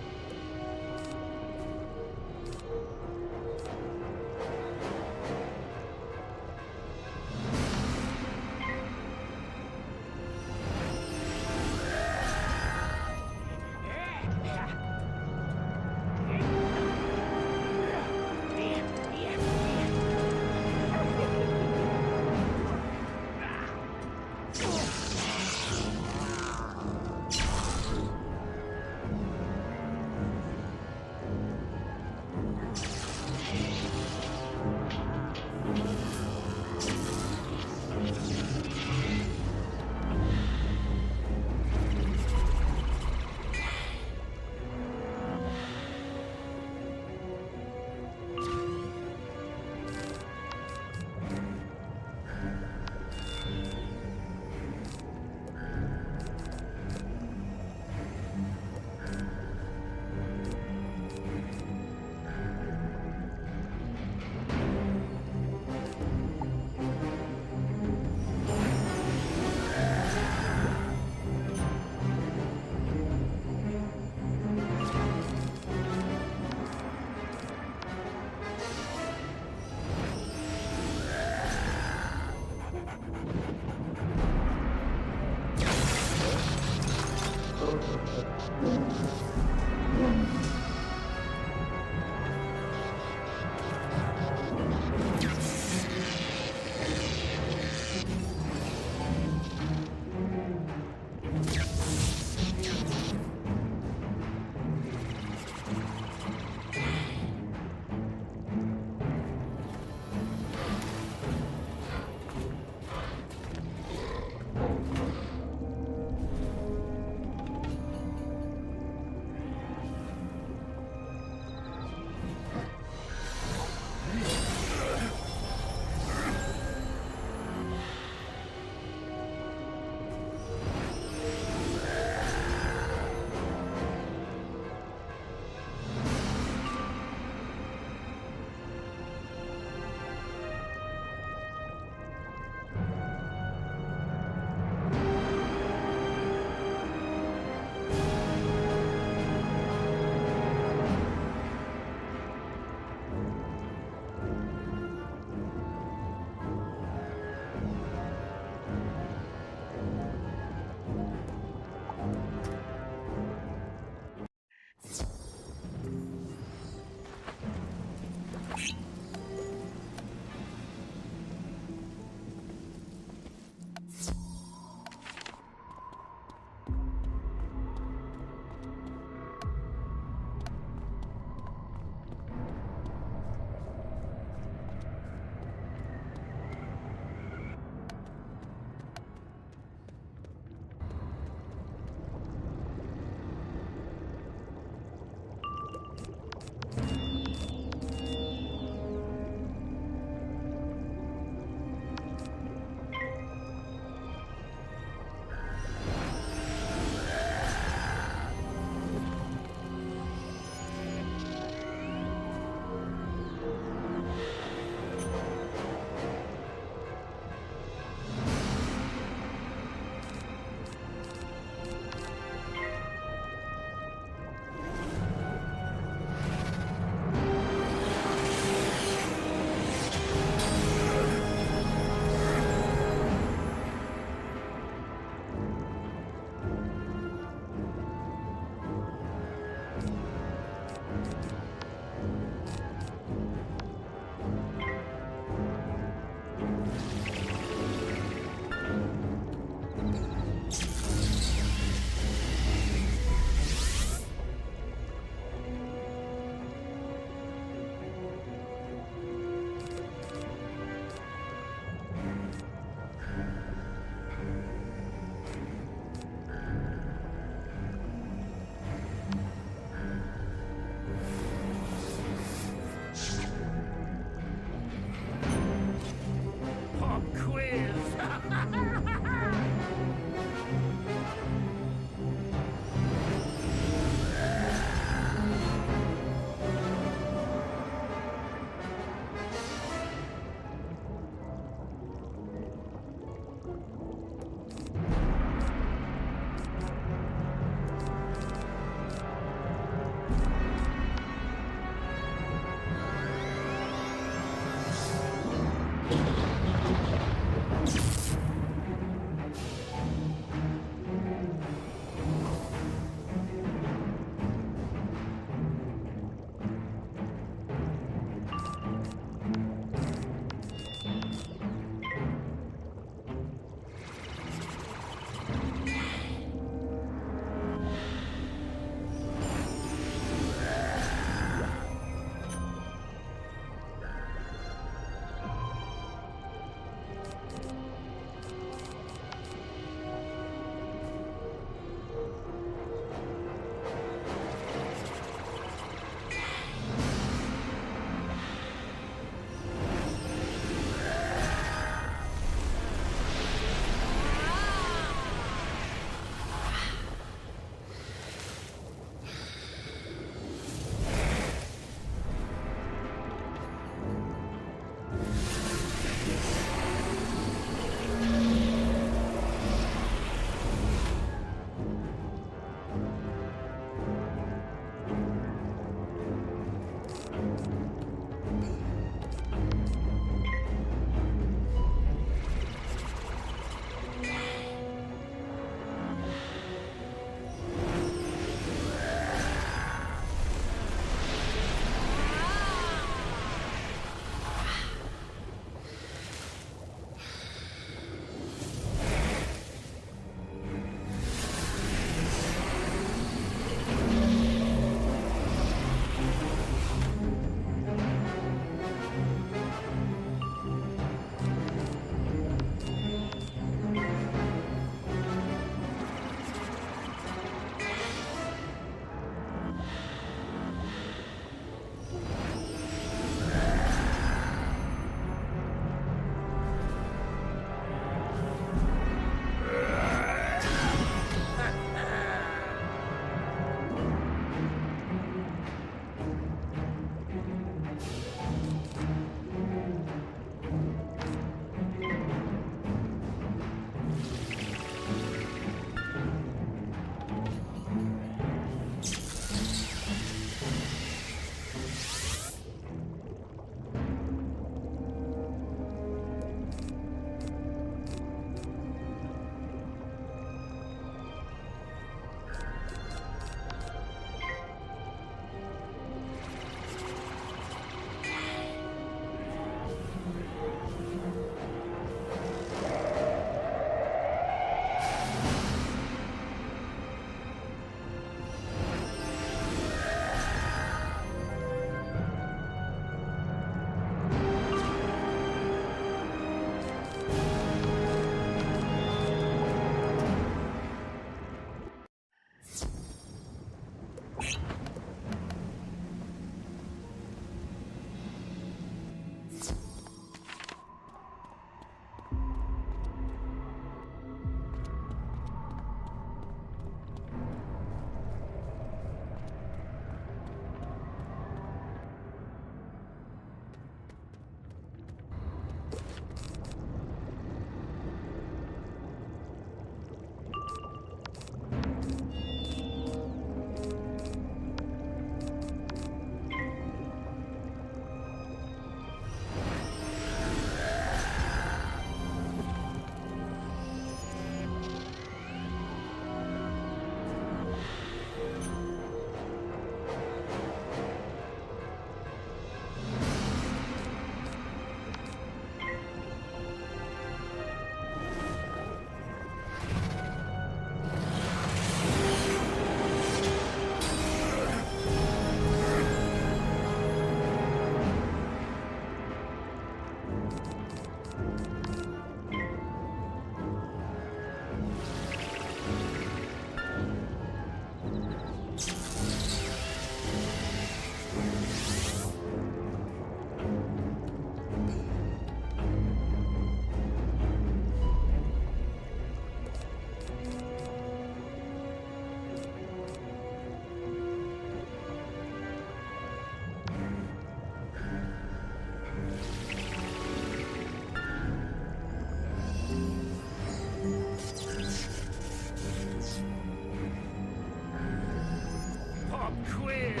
quiz!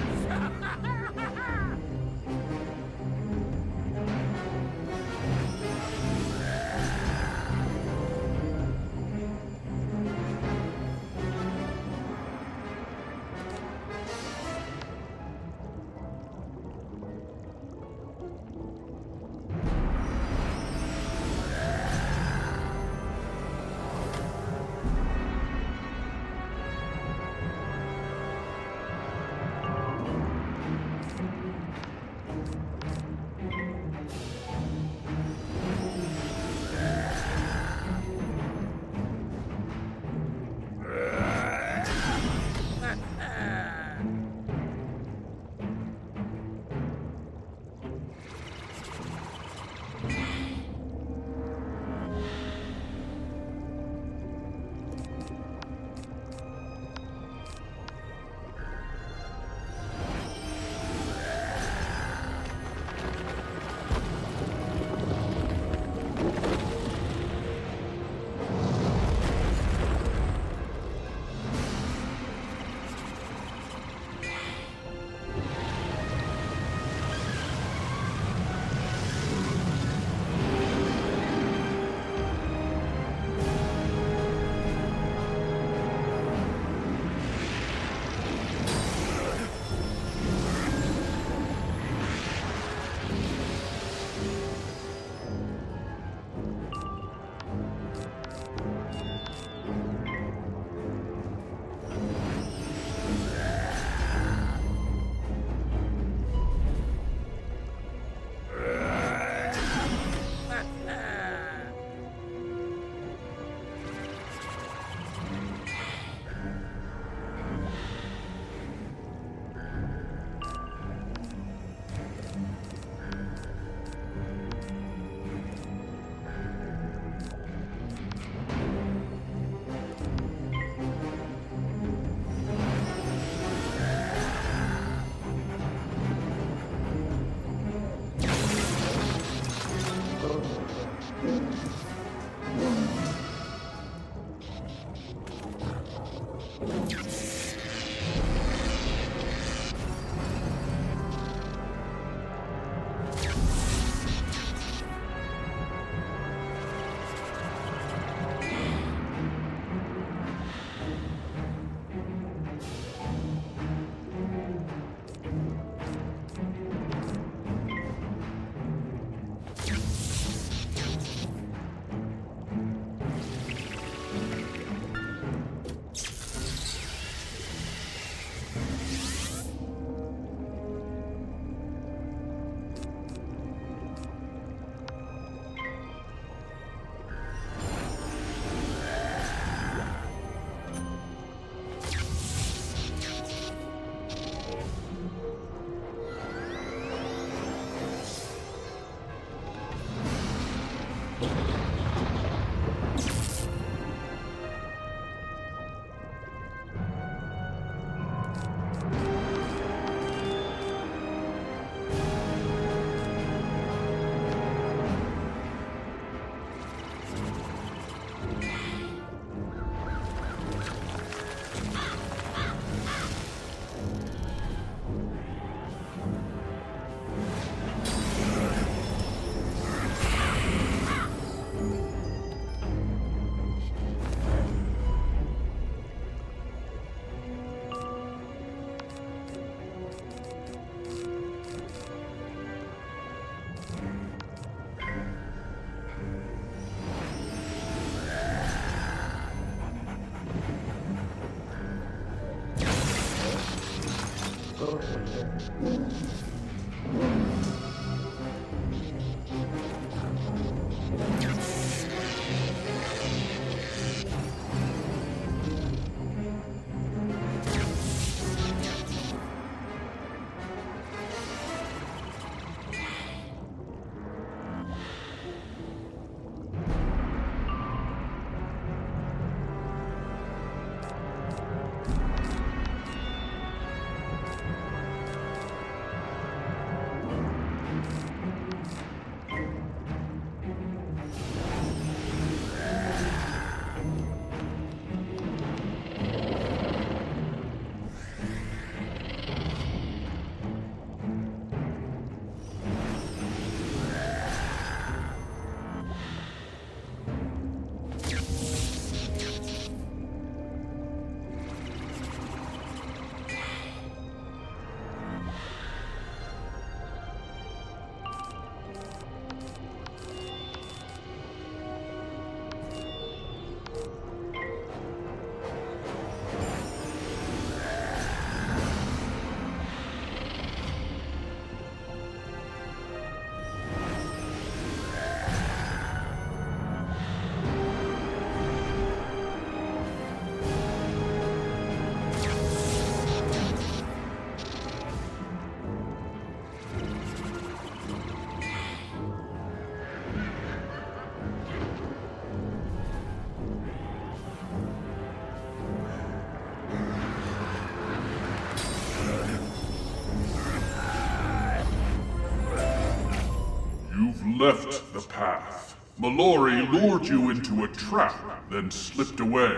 left the path. Mellori lured you into a trap, then slipped away.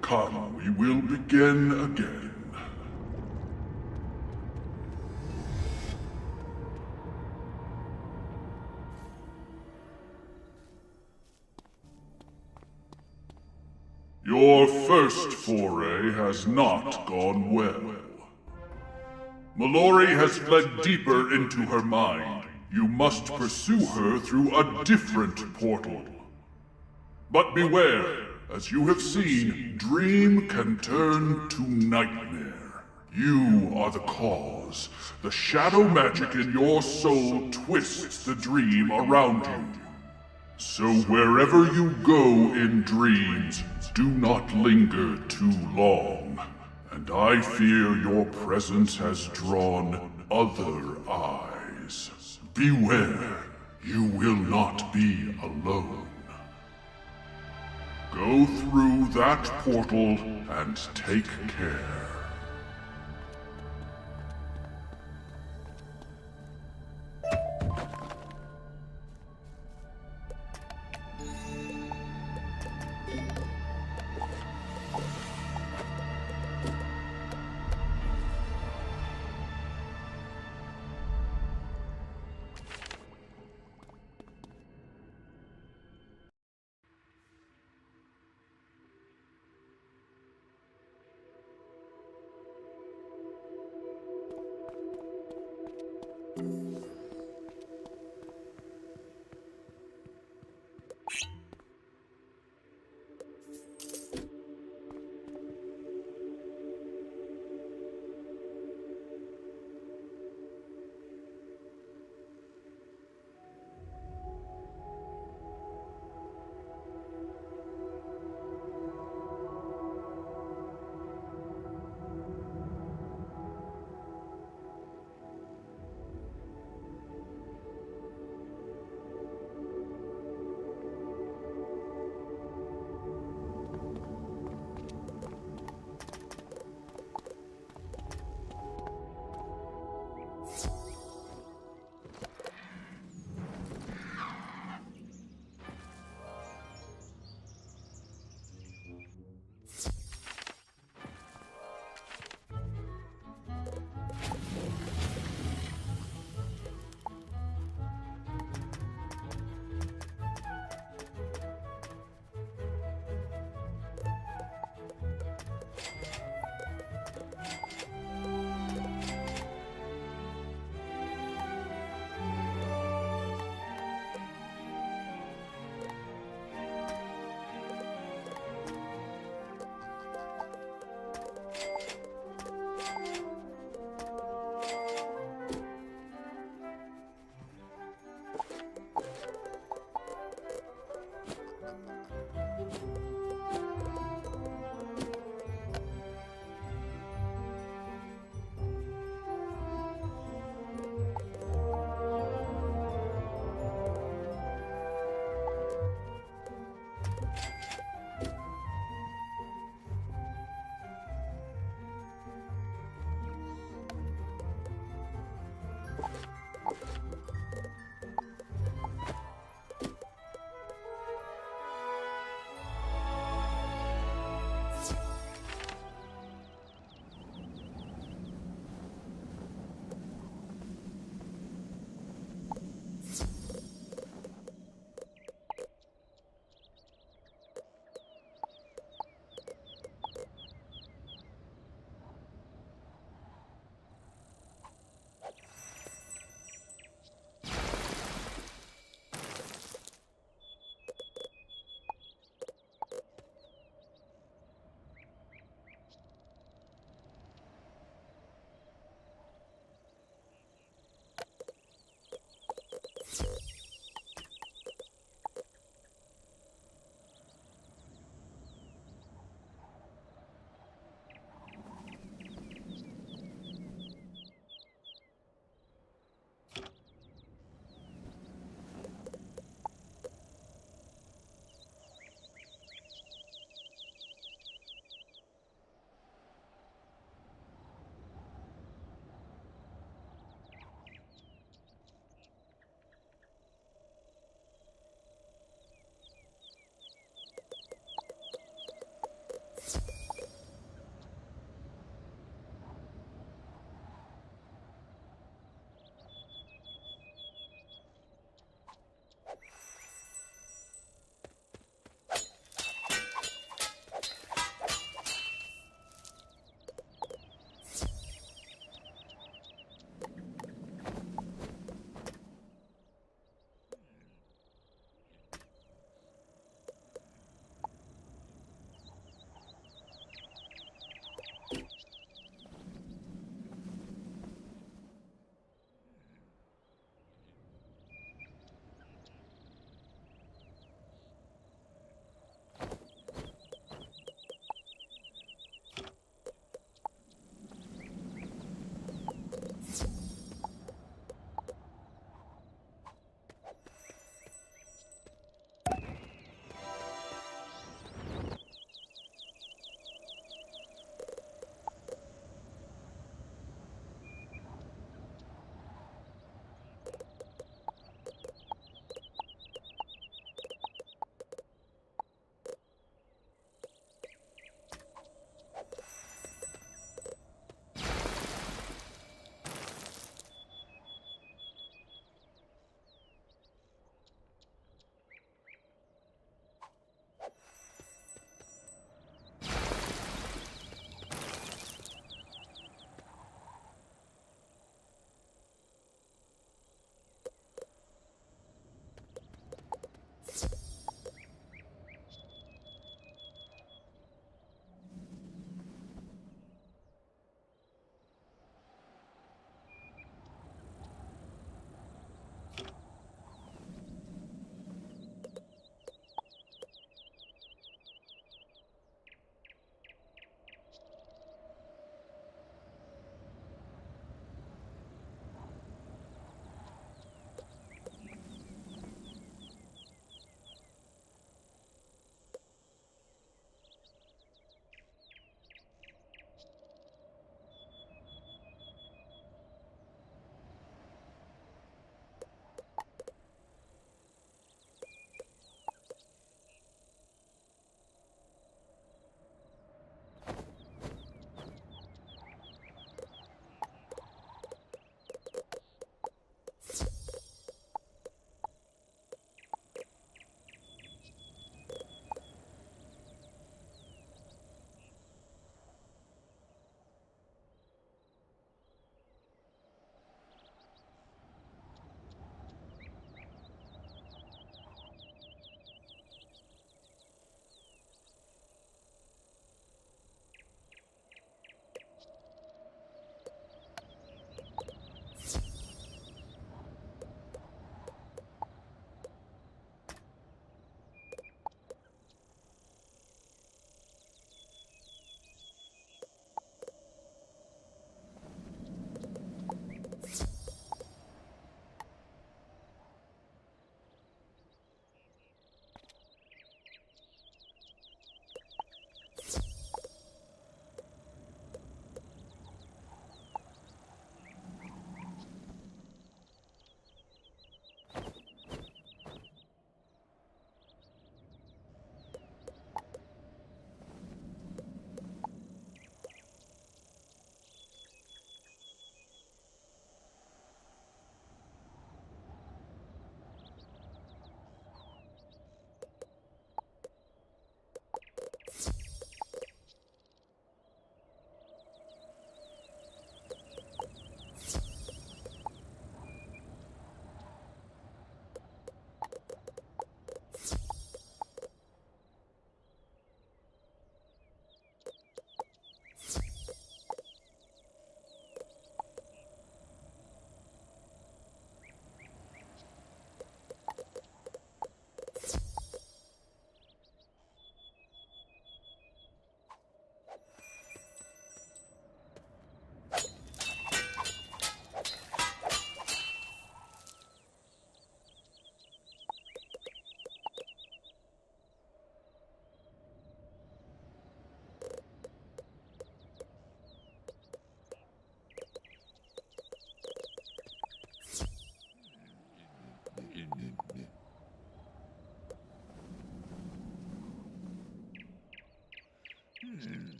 Come, we will begin again. Your first foray has not gone well. Mellori has fled deeper into her mind. You must pursue her through a different portal. But beware, as you have seen, dream can turn to nightmare. You are the cause. The shadow magic in your soul twists the dream around you. So wherever you go in dreams, do not linger too long. And I fear your presence has drawn other eyes. Beware, you will not be alone. Go through that portal and take care.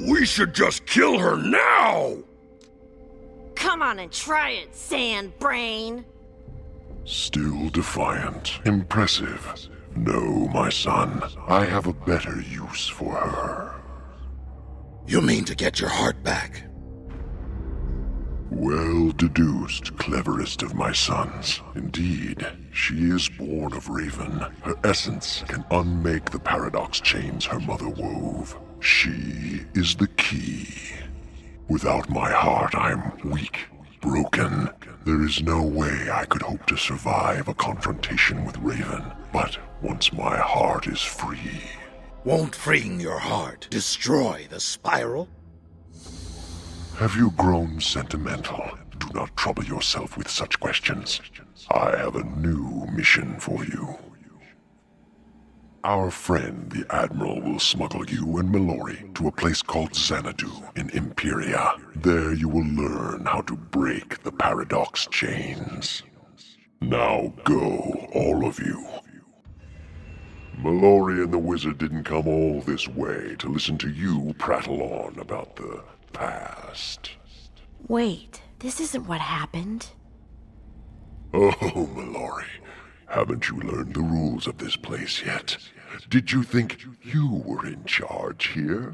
We should just kill her now! Come on and try it, sand brain. Still defiant. Impressive. No, my son. I have a better use for her. You mean to get your heart back? Well deduced, cleverest of my sons. Indeed, she is born of Raven. Her essence can unmake the paradox chains her mother wove. She is the key. Without my heart, I'm weak, broken. There is no way I could hope to survive a confrontation with Raven. But once my heart is free... Won't freeing your heart destroy the spiral? Have you grown sentimental? Do not trouble yourself with such questions. I have a new mission for you. Our friend, the Admiral, will smuggle you and Mellori to a place called Xanadu in Empyrea. There you will learn how to break the paradox chains. Now go, all of you. Mellori and the wizard didn't come all this way to listen to you prattle on about the past. Wait, this isn't what happened. Oh, Mellori, haven't you learned the rules of this place yet? Did you think you were in charge here?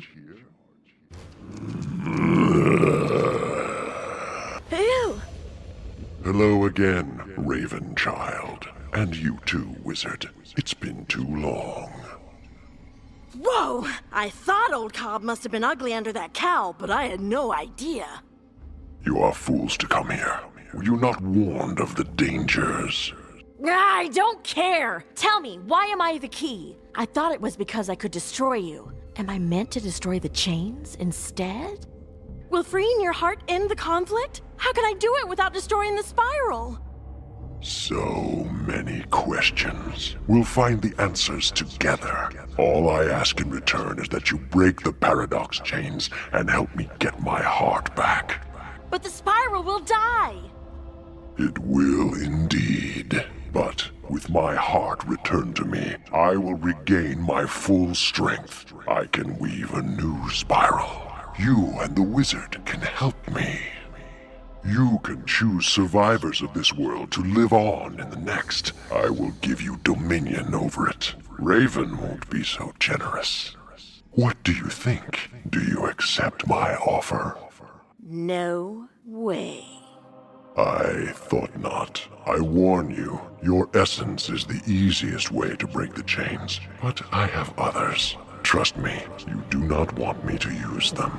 Ew! Hello again, Raven child. And you too, wizard. It's been too long. Whoa! I thought old Cobb must have been ugly under that cowl, but I had no idea. You are fools to come here. Were you not warned of the dangers? I don't care! Tell me, why am I the key? I thought it was because I could destroy you. Am I meant to destroy the chains instead? Will freeing your heart end the conflict? How can I do it without destroying the spiral? So many questions. We'll find the answers together. All I ask in return is that you break the paradox chains and help me get my heart back. But the spiral will die! It will indeed. But with my heart returned to me, I will regain my full strength. I can weave a new spiral. You and the wizard can help me. You can choose survivors of this world to live on in the next. I will give you dominion over it. Raven won't be so generous. What do you think? Do you accept my offer? No way. I thought not. I warn you, your essence is the easiest way to break the chains. But I have others. Trust me, you do not want me to use them.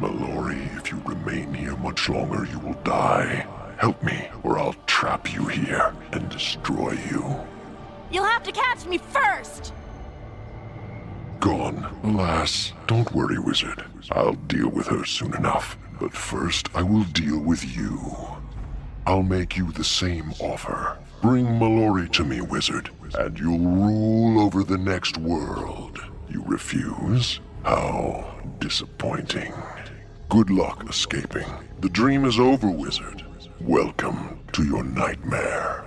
Mellori, if you remain here much longer, you will die. Help me, or I'll trap you here and destroy you. You'll have to catch me first! Gone. Alas, don't worry, wizard. I'll deal with her soon enough. But first, I will deal with you. I'll make you the same offer. Bring Mellori to me, wizard, and you'll rule over the next world. You refuse? How disappointing. Good luck escaping. The dream is over, wizard. Welcome to your nightmare.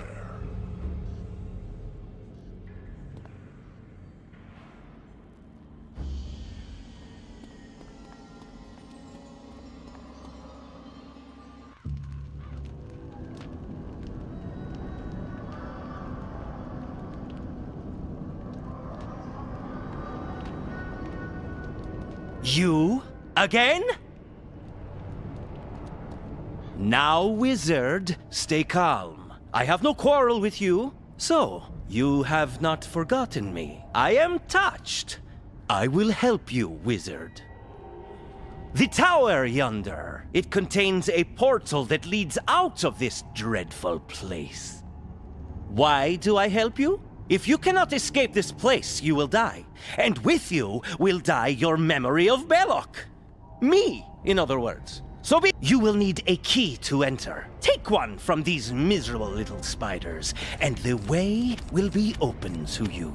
You? Again? Now, wizard, stay calm. I have no quarrel with you. So, you have not forgotten me. I am touched. I will help you, wizard. The tower yonder. It contains a portal that leads out of this dreadful place. Why do I help you? If you cannot escape this place, you will die. And with you will die your memory of Belloc. Me, in other words. So you will need a key to enter. Take one from these miserable little spiders, and the way will be open to you.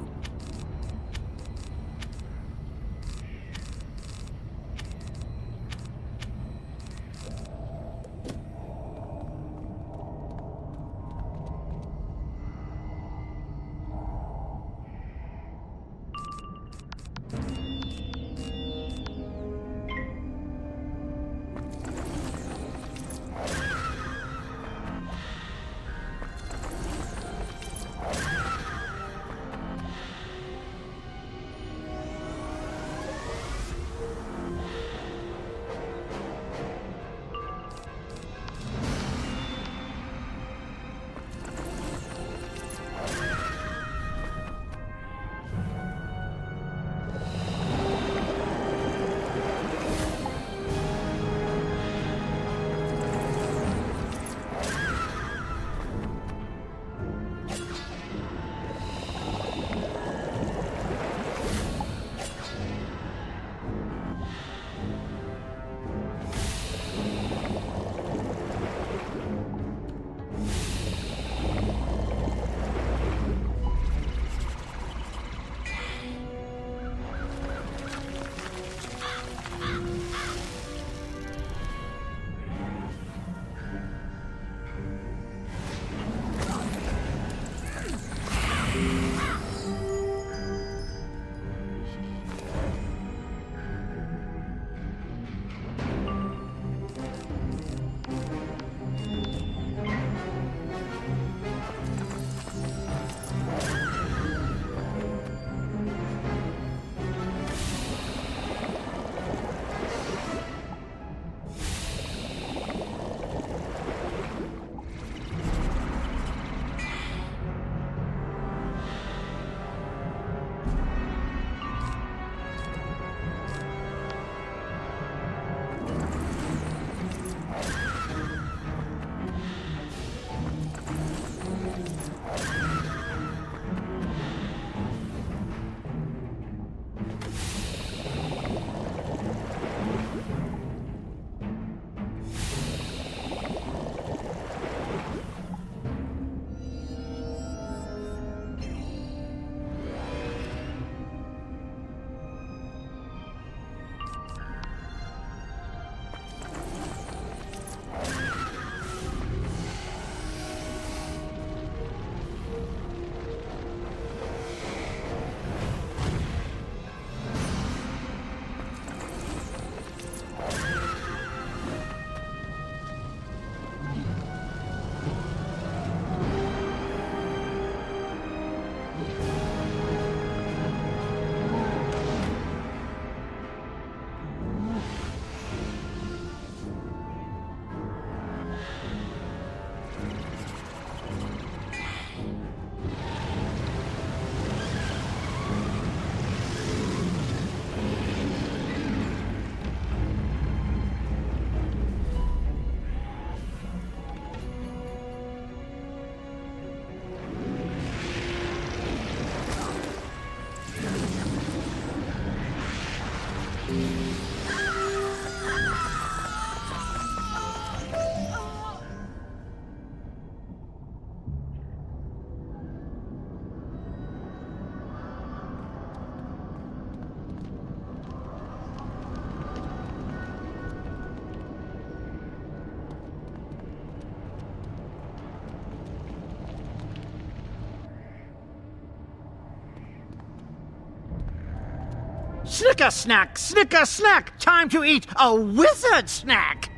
Snicker snack! Snicker snack! Time to eat a wizard snack!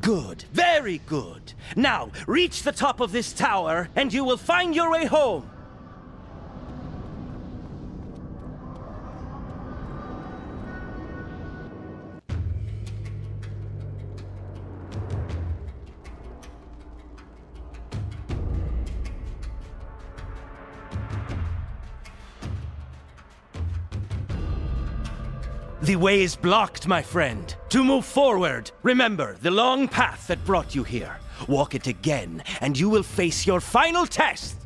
Good, very good. Now, reach the top of this tower, and you will find your way home. The way is blocked, my friend. To move forward, remember the long path that brought you here. Walk it again, and you will face your final test!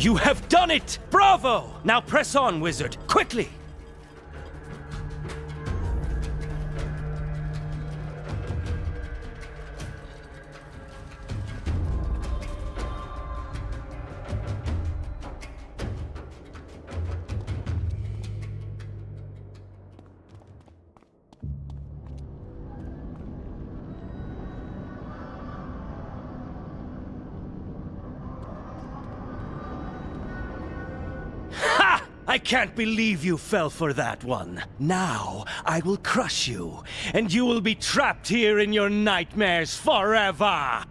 You have done it! Bravo! Now press on, wizard. Quickly! I can't believe you fell for that one. Now, I will crush you, and you will be trapped here in your nightmares forever!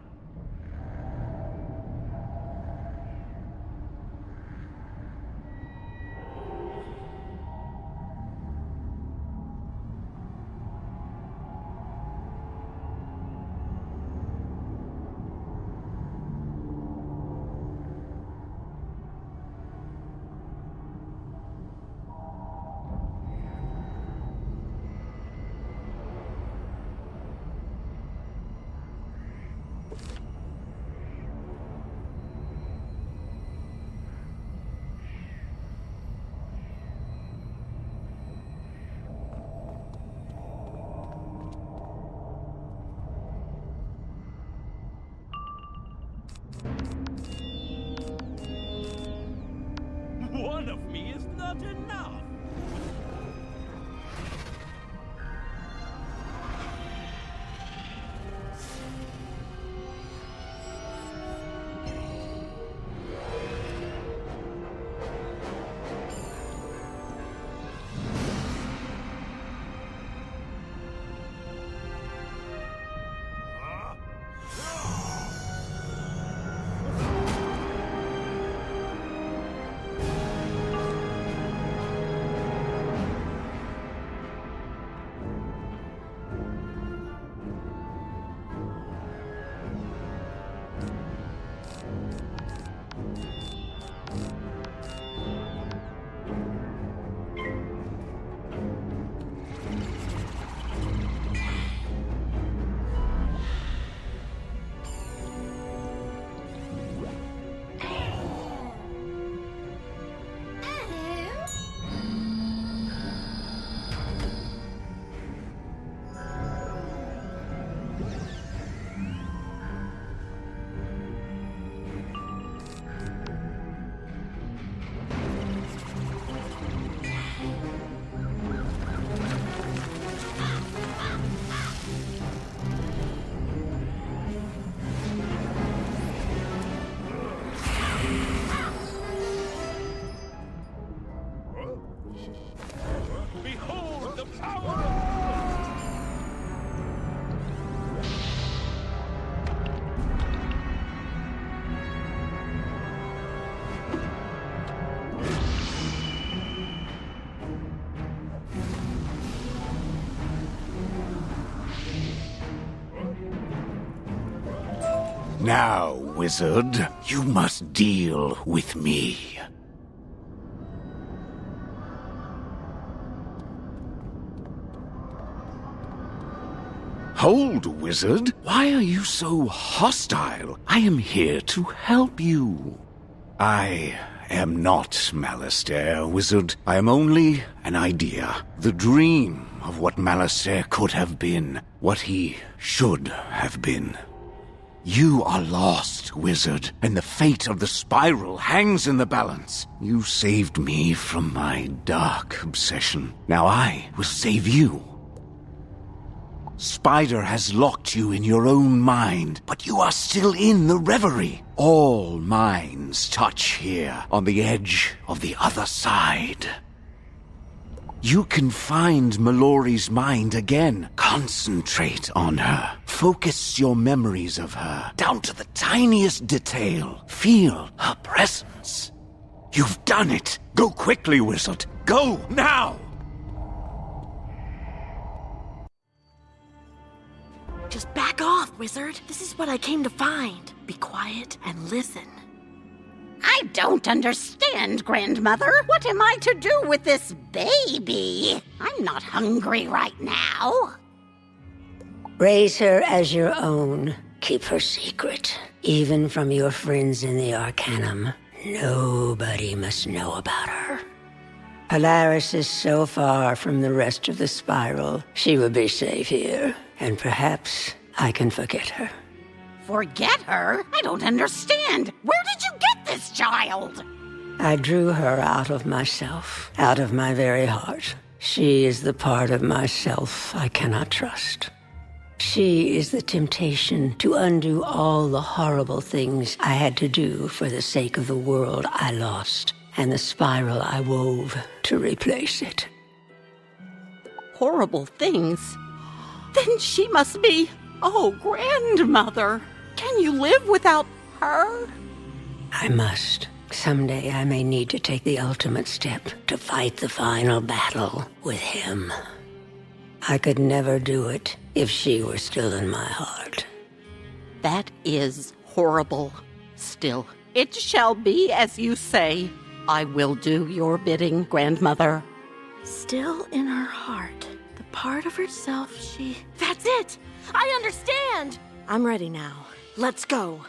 One of me is not enough! Now, wizard, you must deal with me. Hold, wizard. Why are you so hostile? I am here to help you. I am not Malastare, wizard. I am only an idea. The dream of what Malastare could have been. What he should have been. You are lost, wizard, and the fate of the spiral hangs in the balance. You saved me from my dark obsession. Now I will save you. Spider has locked you in your own mind, but you are still in the reverie. All minds touch here, on the edge of the other side. You can find Mellori's mind again. Concentrate on her. Focus your memories of her, down to the tiniest detail. Feel her presence. You've done it. Go quickly, wizard. Go, now! Just back off, wizard. This is what I came to find. Be quiet and listen. I don't understand, grandmother. What am I to do with this baby? I'm not hungry right now. Raise her as your own. Keep her secret, even from your friends in the Arcanum. Nobody must know about her. Polaris is so far from the rest of the spiral, she will be safe here, and perhaps I can forget her. Forget her? I don't understand. Where did you get this child? I drew her out of myself, out of my very heart. She is the part of myself I cannot trust. She is the temptation to undo all the horrible things I had to do for the sake of the world I lost, and the spiral I wove to replace it. Horrible things? Then she must be... Oh, grandmother! Can you live without her? I must. Someday I may need to take the ultimate step to fight the final battle with him. I could never do it if she were still in my heart. That is horrible. Still, it shall be as you say. I will do your bidding, grandmother. Still in her heart, the part of herself she... That's it! I understand! I'm ready now. Let's go.